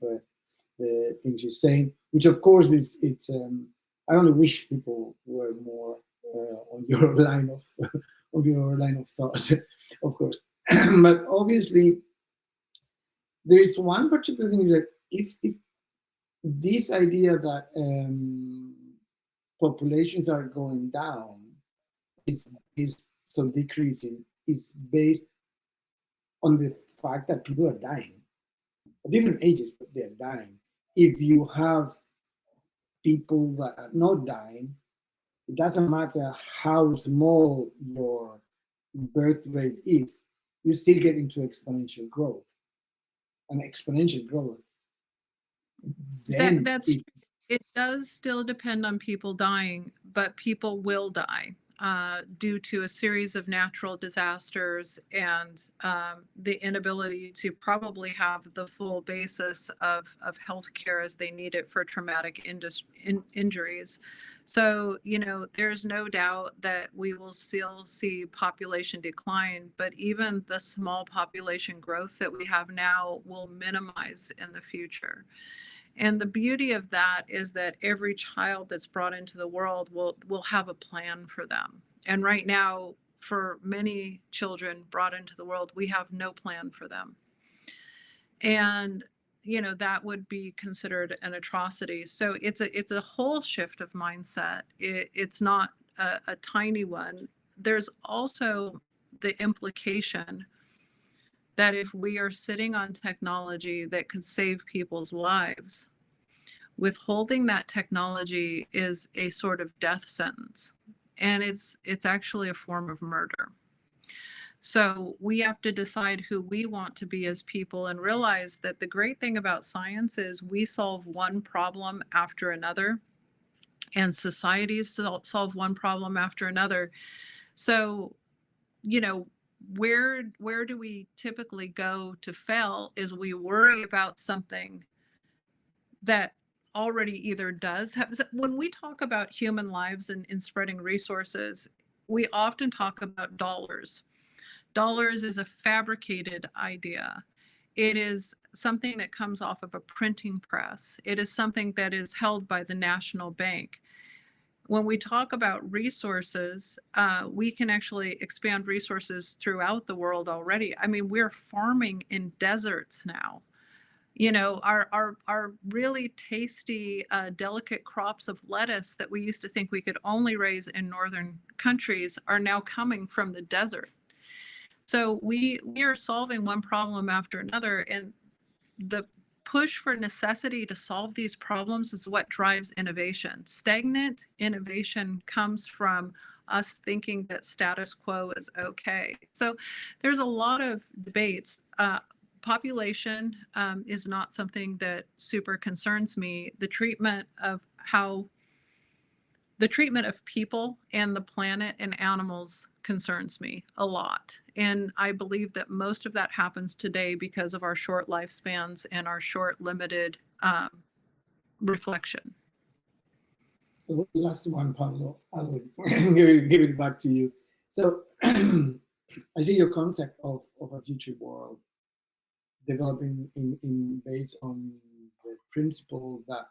the things you're saying, which of course it's I only wish people were more on your line of thought, of course. But obviously, there is one particular thing is that if this idea that populations are going down is so decreasing is based on the fact that people are dying at different ages, but they're dying. If you have people that are not dying, it doesn't matter how small your birth rate is, you still get into exponential growth. And exponential growth, then it does still depend on people dying, but people will die due to a series of natural disasters and the inability to probably have the full basis of healthcare as they need it for traumatic injuries. So, there's no doubt that we will still see population decline, but even the small population growth that we have now will minimize in the future. And the beauty of that is that every child that's brought into the world will have a plan for them. And right now, for many children brought into the world, we have no plan for them. And that would be considered an atrocity. So it's a whole shift of mindset. It's not a tiny one. There's also the implication that if we are sitting on technology that could save people's lives, withholding that technology is a sort of death sentence. And it's actually a form of murder. So we have to decide who we want to be as people and realize that the great thing about science is we solve one problem after another, and societies solve one problem after another. So, where do we typically go to fail is we worry about something that already either does have. When we talk about human lives and in spreading resources, we often talk about dollars. Dollars is a fabricated idea. It is something that comes off of a printing press. It is something that is held by the national bank. When we talk about resources, we can actually expand resources throughout the world already. I mean, we're farming in deserts now. our really tasty, delicate crops of lettuce that we used to think we could only raise in northern countries are now coming from the desert. So we are solving one problem after another, and the push for necessity to solve these problems is what drives innovation. Stagnant innovation comes from us thinking that status quo is okay. So there's a lot of debates. Population is not something that super concerns me. The treatment of people and the planet and animals concerns me a lot. And I believe that most of that happens today because of our short lifespans and our short, limited reflection. So last one, Pablo, I'll give it back to you. So I see your concept of a future world developing based on the principle that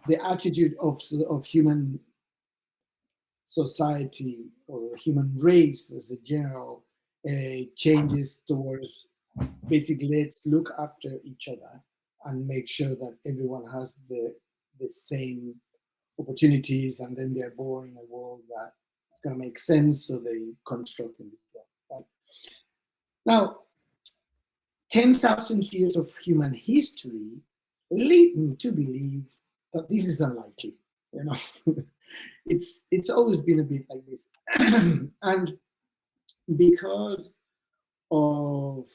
the attitude of human society or the human race as a general changes towards basically let's look after each other and make sure that everyone has the same opportunities, and then they're born in a world that it's going to make sense, so they construct in this world. Right? Now, 10,000 years of human history lead me to believe that this is unlikely. It's always been a bit like this, and because of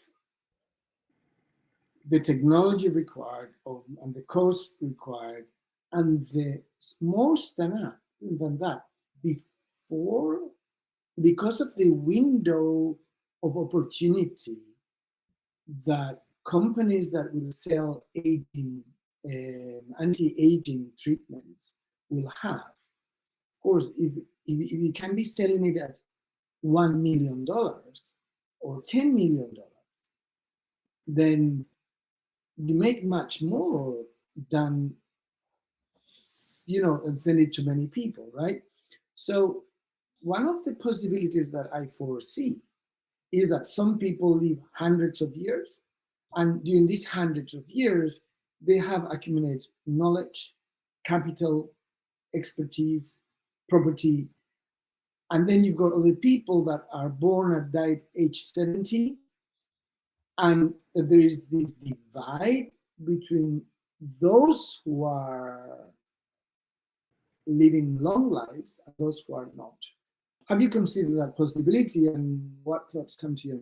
the technology required and the cost required, and the most than that, because of the window of opportunity that companies that will sell anti-aging treatments will have. Of course, if you can be selling it at $1 million or $10 million, then you make much more than, and send it to many people, right? So one of the possibilities that I foresee is that some people live hundreds of years, and during these hundreds of years, they have accumulated knowledge, capital, expertise, property, and then you've got other people that are born and died age 70, and there is this divide between those who are living long lives and those who are not. Have you considered that possibility, and what thoughts come to your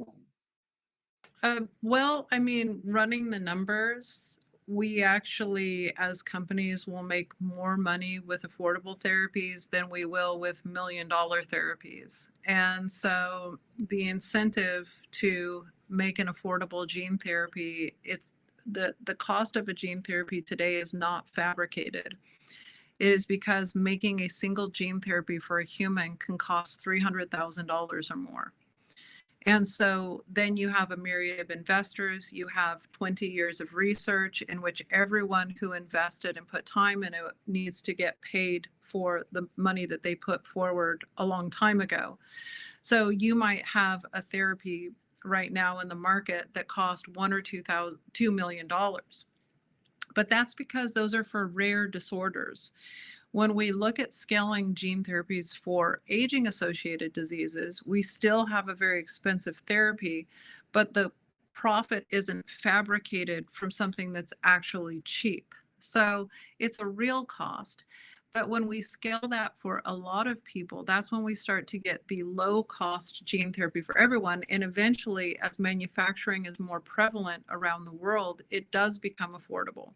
mind? Well, I mean, running the numbers, we actually, as companies, will make more money with affordable therapies than we will with $1 million therapies. And so the incentive to make an affordable gene therapy, it's the cost of a gene therapy today is not fabricated. It is because making a single gene therapy for a human can cost $300,000 or more. And so then you have a myriad of investors, you have 20 years of research in which everyone who invested and put time in it needs to get paid for the money that they put forward a long time ago. So you might have a therapy right now in the market that cost $1 or $2 million. But that's because those are for rare disorders. When we look at scaling gene therapies for aging-associated diseases, we still have a very expensive therapy, but the profit isn't fabricated from something that's actually cheap. So it's a real cost. But when we scale that for a lot of people, that's when we start to get the low-cost gene therapy for everyone. And eventually, as manufacturing is more prevalent around the world, it does become affordable.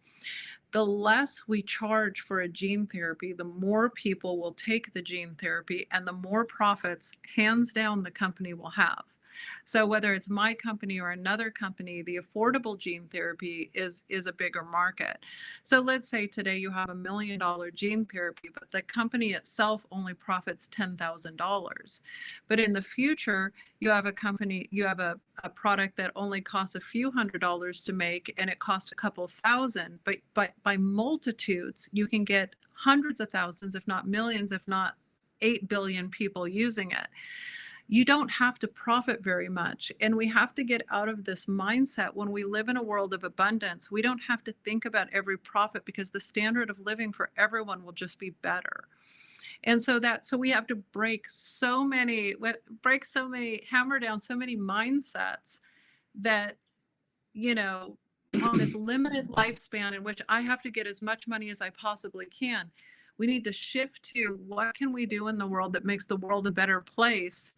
The less we charge for a gene therapy, the more people will take the gene therapy, and the more profits, hands down, the company will have. So whether it's my company or another company, the affordable gene therapy is a bigger market. So let's say today you have $1 million gene therapy, but the company itself only profits $10,000. But in the future, you have a company, you have a product that only costs a few $100s to make, and it costs a couple thousand. But by multitudes, you can get hundreds of thousands, if not millions, if not 8 billion people using it. you don't have to profit very much. And we have to get out of this mindset. When we live in a world of abundance, we don't have to think about every profit, because the standard of living for everyone will just be better. And so we have to hammer down so many mindsets that, on this limited lifespan in which I have to get as much money as I possibly can, we need to shift to what can we do in the world that makes the world a better place,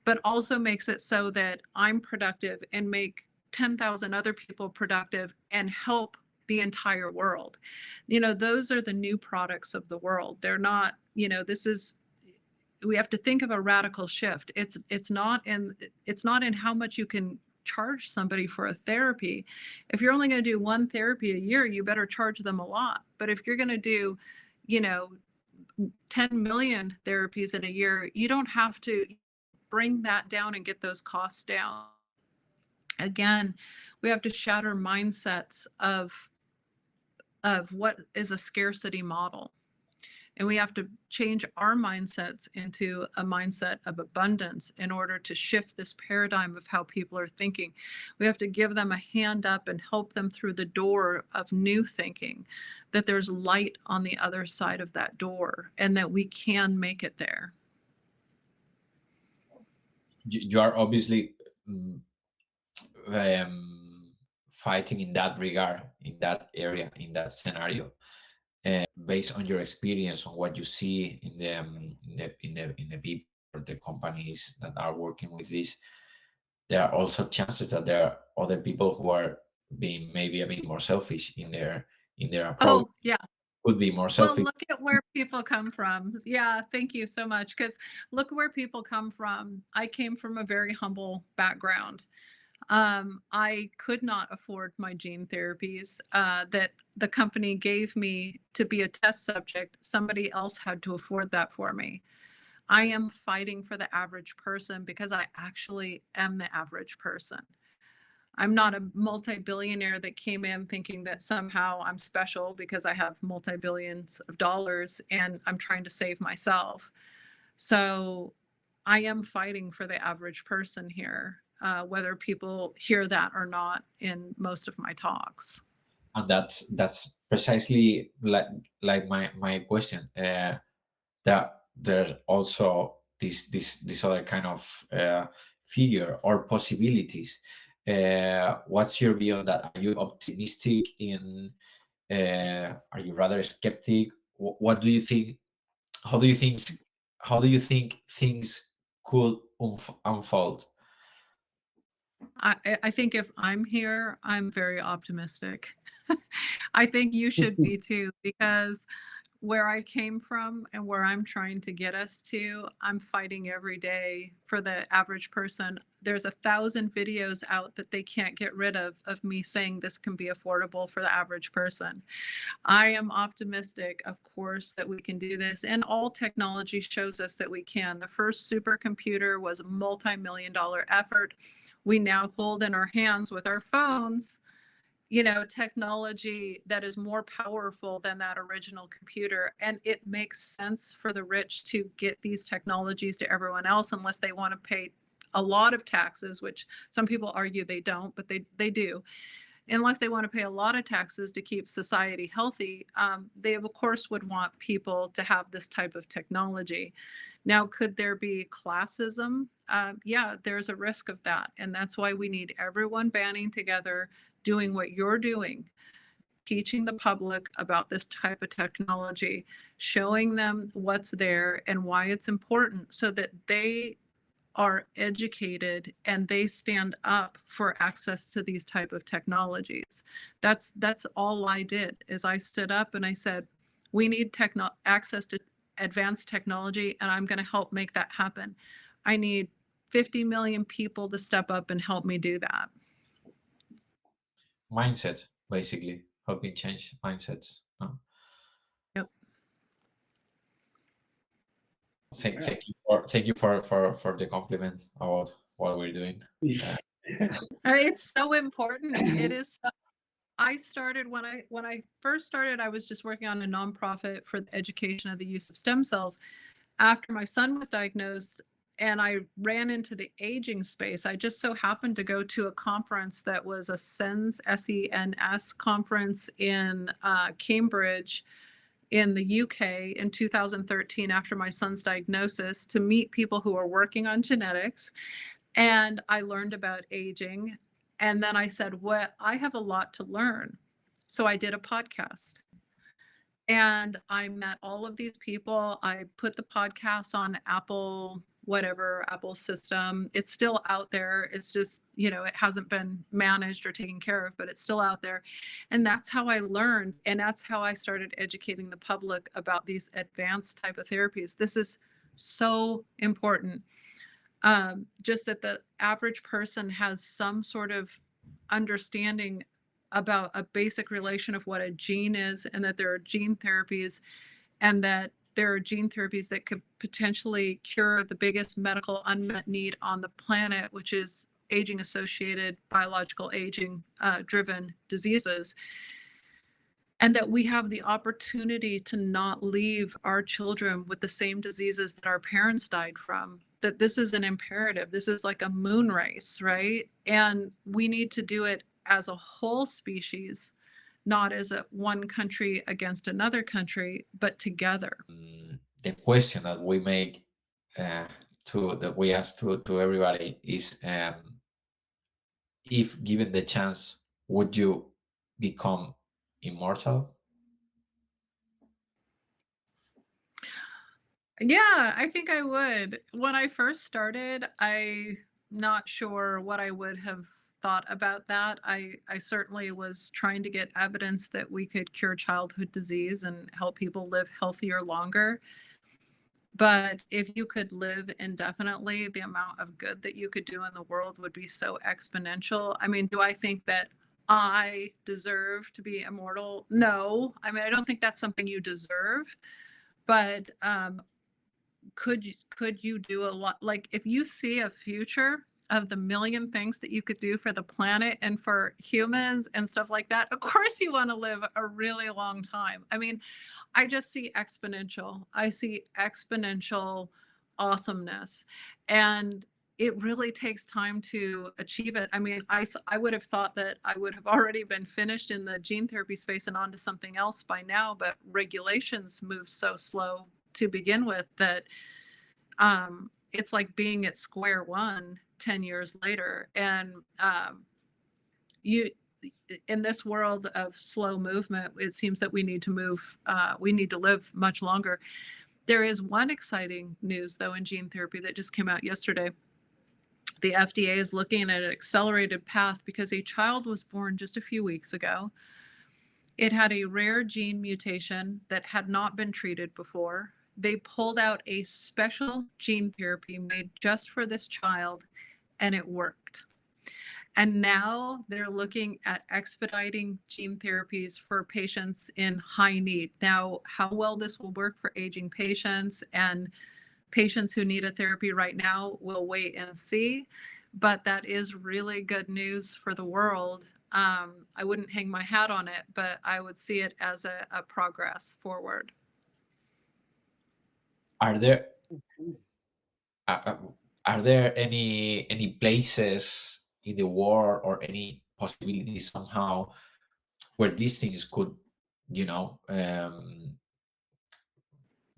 but also makes it so that I'm productive and make 10,000 other people productive and help the entire world. Those are the new products of the world. They're not, we have to think of a radical shift. It's not in how much you can charge somebody for a therapy. If you're only going to do one therapy a year, you better charge them a lot. But if you're going to do, 10 million therapies in a year, you don't have to bring that down and get those costs down. Again, we have to shatter mindsets of what is a scarcity model. And we have to change our mindsets into a mindset of abundance in order to shift this paradigm of how people are thinking. We have to give them a hand up and help them through the door of new thinking, that there's light on the other side of that door and that we can make it there. You are obviously fighting in that regard, in that area, in that scenario. Based on your experience, on what you see in the people or the companies that are working with this, there are also chances that there are other people who are being maybe a bit more selfish in their approach. Oh, yeah. Could be more selfish. Well, look at where people come from. Yeah, thank you so much. Because look where people come from. I came from a very humble background. I could not afford my gene therapies that the company gave me to be a test subject. Somebody else had to afford that for me. I am fighting for the average person because I actually am the average person. I'm not a multi-billionaire that came in thinking that somehow I'm special because I have multi-billions of dollars and I'm trying to save myself. So I am fighting for the average person here. Whether people hear that or not in most of my talks. And that's precisely like my question. That there's also this other kind of figure or possibilities. What's your view on that? Are you optimistic are you rather skeptic? What do you think? How do you think things could unfold? I think if I'm here, I'm very optimistic. I think you should be too, because where I came from and where I'm trying to get us to, I'm fighting every day for the average person. There's 1,000 videos out that they can't get rid of me saying this can be affordable for the average person. I am optimistic, of course, that we can do this. And all technology shows us that we can. The first supercomputer was a multi-million-dollar effort. We now hold in our hands with our phones, technology that is more powerful than that original computer. And it makes sense for the rich to get these technologies to everyone else unless they want to pay a lot of taxes, which some people argue they don't, but they do. Unless they want to pay a lot of taxes to keep society healthy, they of course would want people to have this type of technology. Now, could there be classism? Yeah, there's a risk of that. And that's why we need everyone banding together, doing what you're doing, teaching the public about this type of technology, showing them what's there and why it's important so that they are educated and they stand up for access to these type of technologies. That's all I did, is I stood up and I said, we need access to advanced technology, and I'm going to help make that happen. I need 50 million people to step up and help me do that. Mindset, basically, helping change mindsets. Yep. Thank you for the compliment about what we're doing. It's so important. It is. I started when I first started, I was just working on a nonprofit for the education of the use of stem cells. After my son was diagnosed, and I ran into the aging space. I just so happened to go to a conference that was a SENS, SENS conference in Cambridge in the UK in 2013 after my son's diagnosis to meet people who are working on genetics. And I learned about aging. And then I said, well, I have a lot to learn. So I did a podcast. And I met all of these people. I put the podcast on Apple, whatever, Apple system. It's still out there. It's just, it hasn't been managed or taken care of, but it's still out there. And that's how I learned. And that's how I started educating the public about these advanced type of therapies. This is so important. Just that the average person has some sort of understanding about a basic relation of what a gene is, and that there are gene therapies, and that there are gene therapies that could potentially cure the biggest medical unmet need on the planet, which is aging associated biological aging driven diseases. And that we have the opportunity to not leave our children with the same diseases that our parents died from. That this is an imperative. This is like a moon race, right? And we need to do it as a whole species, not as a one country against another country, but together. The question that we make that we ask to everybody is, if given the chance, would you become immortal? Yeah, I think I would. When I first started, I'm not sure what I would have thought about that. I certainly was trying to get evidence that we could cure childhood disease and help people live healthier longer. But if you could live indefinitely, the amount of good that you could do in the world would be so exponential. I mean, do I think that I deserve to be immortal? No. I mean, I don't think that's something you deserve. But could you do a lot? Like, if you see a future of the million things that you could do for the planet and for humans and stuff like that, of course you want to live a really long time. I mean, I just see exponential. I see exponential awesomeness. And it really takes time to achieve it. I mean, I would have thought that I would have already been finished in the gene therapy space and onto something else by now, but regulations move so slow to begin with that it's like being at square one 10 years later. And you in this world of slow movement, it seems that we need to live much longer. There is one exciting news, though, in gene therapy that just came out yesterday. The FDA is looking at an accelerated path because a child was born just a few weeks ago. It had a rare gene mutation that had not been treated before. They pulled out a special gene therapy made just for this child, and it worked. And now they're looking at expediting gene therapies for patients in high need. Now, how well this will work for aging patients and patients who need a therapy right now, we'll wait and see. But that is really good news for the world. I wouldn't hang my hat on it, but I would see it as a progress forward. Are there any places in the world or any possibilities somehow where these things could,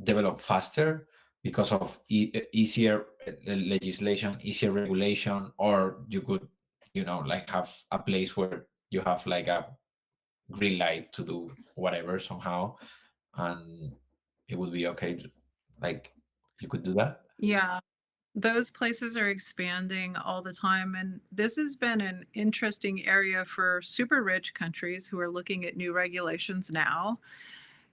develop faster because of easier legislation, easier regulation, or you could, like have a place where you have like a green light to do whatever somehow, and it would be okay like you could do that? Yeah, those places are expanding all the time. And this has been an interesting area for super rich countries who are looking at new regulations now.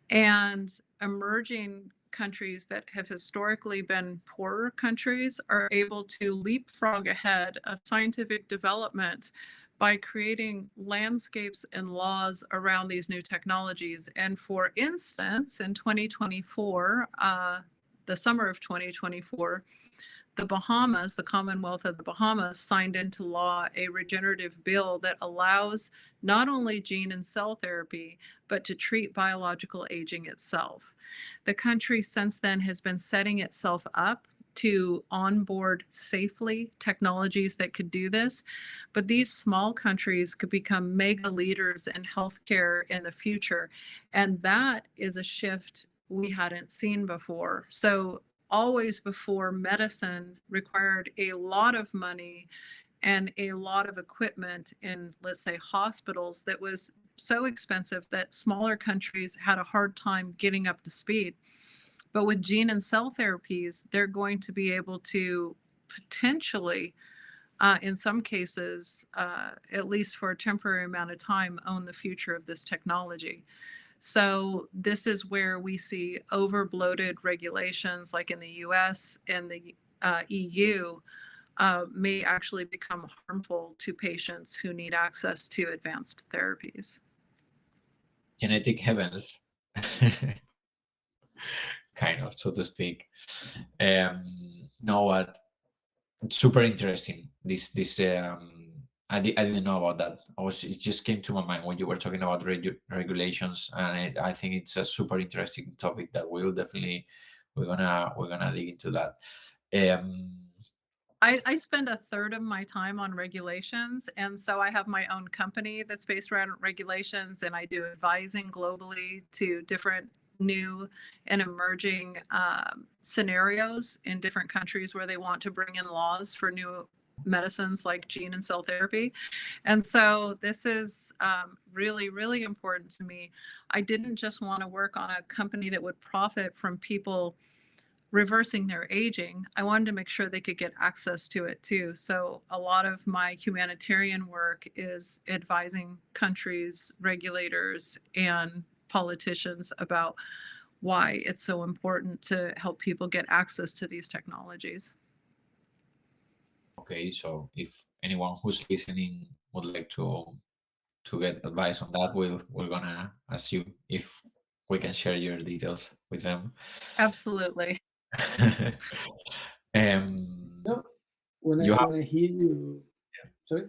And emerging countries that have historically been poorer countries are able to leapfrog ahead of scientific development by creating landscapes and laws around these new technologies. And for instance, in 2024, the summer of 2024, the Bahamas, the Commonwealth of the Bahamas, signed into law a regenerative bill that allows not only gene and cell therapy, but to treat biological aging itself. The country since then has been setting itself up to onboard safely technologies that could do this. But these small countries could become mega leaders in healthcare in the future. And that is a shift we hadn't seen before. So always before, medicine required a lot of money and a lot of equipment in, let's say, hospitals that was so expensive that smaller countries had a hard time getting up to speed. But with gene and cell therapies, they're going to be able to potentially, in some cases, at least for a temporary amount of time, own the future of this technology. So this is where we see over-bloated regulations like in the US and the EU may actually become harmful to patients who need access to advanced therapies. Genetic heavens, kind of, so to speak. No, what? It's super interesting. I didn't know about that. It just came to my mind when you were talking about regulations, and I think it's a super interesting topic that we're gonna dig into that. I spend a third of my time on regulations, and so I have my own company that's based around regulations, and I do advising globally to different new and emerging scenarios in different countries where they want to bring in laws for new medicines like gene and cell therapy. And so this is really, really important to me. I didn't just want to work on a company that would profit from people reversing their aging. I wanted to make sure they could get access to it too. So a lot of my humanitarian work is advising countries, regulators, and politicians about why it's so important to help people get access to these technologies. Okay, so if anyone who's listening would like to get advice on that, we're gonna ask you if we can share your details with them. Absolutely. No, when I hear you, sorry.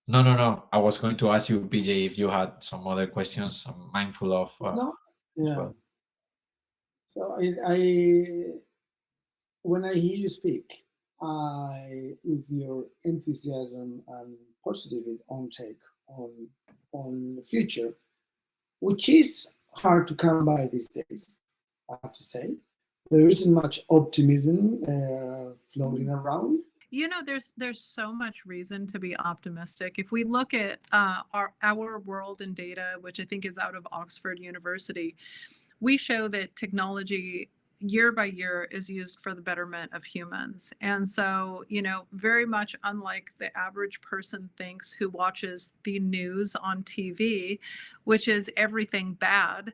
No. I was going to ask you, PJ, if you had some other questions. I'm mindful of. Yeah. Well. So I when I hear you speak, with your enthusiasm and positive take on the future, which is hard to come by these days, I have to say. There isn't much optimism floating around. You know, there's so much reason to be optimistic. If we look at our world in data, which I think is out of Oxford University, we show that technology year by year is used for the betterment of humans. And so, you know, very much unlike the average person thinks who watches the news on TV, which is everything bad,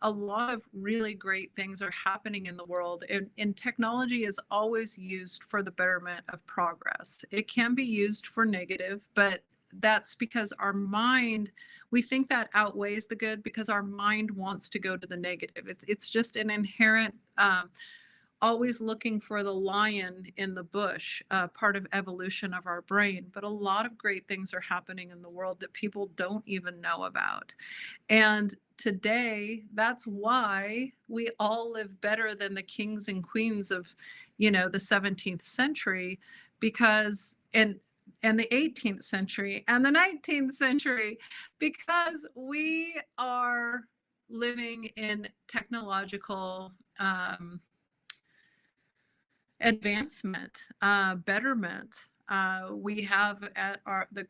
a lot of really great things are happening in the world. And technology is always used for the betterment of progress. It can be used for negative, but that's because our mind, we think that outweighs the good because our mind wants to go to the negative. It's just an inherent, always looking for the lion in the bush, part of evolution of our brain. But a lot of great things are happening in the world that people don't even know about. And today, that's why we all live better than the kings and queens of, you know, the 17th century, because, and the 18th century and the 19th century, because we are living in technological advancement, betterment. We have at the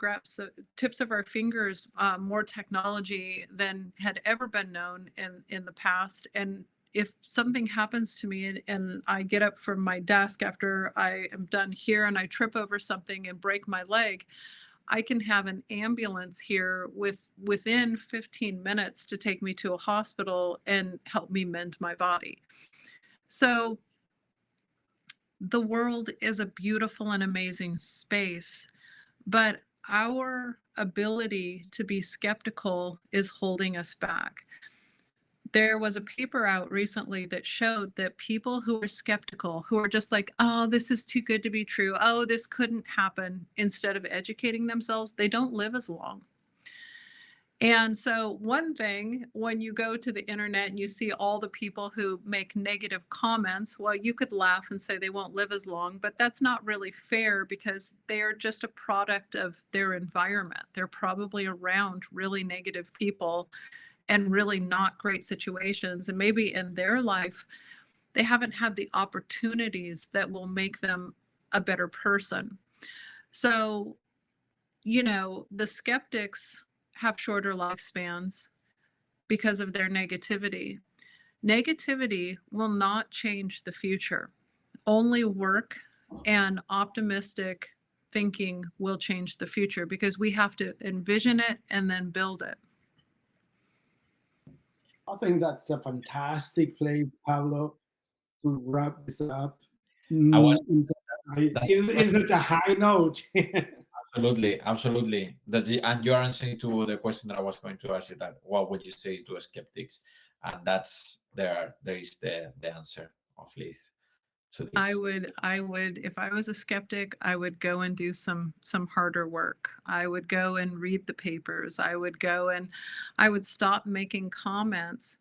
tips of our fingers more technology than had ever been known in the past. And if something happens to me and I get up from my desk after I am done here and I trip over something and break my leg, I can have an ambulance here within 15 minutes to take me to a hospital and help me mend my body. So the world is a beautiful and amazing space, but our ability to be skeptical is holding us back. There was a paper out recently that showed that people who are skeptical, who are just like, oh, this is too good to be true, oh, this couldn't happen, instead of educating themselves, they don't live as long. And so, one thing, when you go to the internet and you see all the people who make negative comments, well, you could laugh and say they won't live as long, but that's not really fair because they're just a product of their environment. They're probably around really negative people and really not great situations. And maybe in their life, they haven't had the opportunities that will make them a better person. So, the skeptics have shorter lifespans because of their negativity. Negativity will not change the future. Only work and optimistic thinking will change the future because we have to envision it and then build it. I think that's a fantastic place, Pablo, to wrap this up. In such a high note. Absolutely. And you're answering to the question that I was going to ask you, that what would you say to skeptics? And that's there is the answer of Liz to this. I would, if I was a skeptic, I would go and do some harder work. I would go and read the papers. I would stop making comments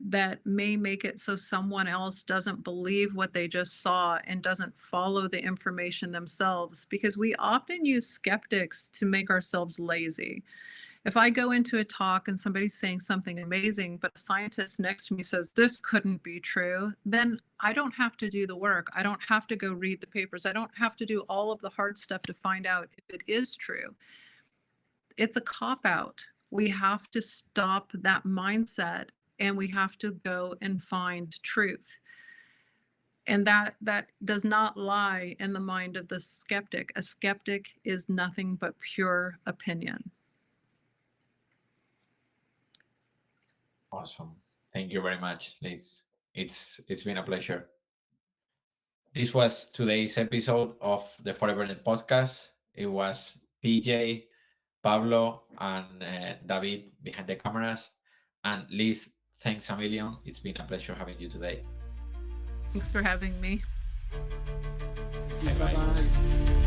that may make it so someone else doesn't believe what they just saw and doesn't follow the information themselves, because we often use skeptics to make ourselves lazy. If I go into a talk and somebody's saying something amazing, but a scientist next to me says this couldn't be true, then I don't have to do the work. I don't have to go read the papers. I don't have to do all of the hard stuff to find out if it is true. It's a cop-out. We have to stop that mindset and we have to go and find truth. And that does not lie in the mind of the skeptic. A skeptic is nothing but pure opinion. Awesome. Thank you very much, Liz. It's been a pleasure. This was today's episode of the FOREVERNESS podcast. It was PJ, Pablo, and David behind the cameras. And Liz, thanks a million. It's been a pleasure having you today. Thanks for having me. Bye-bye.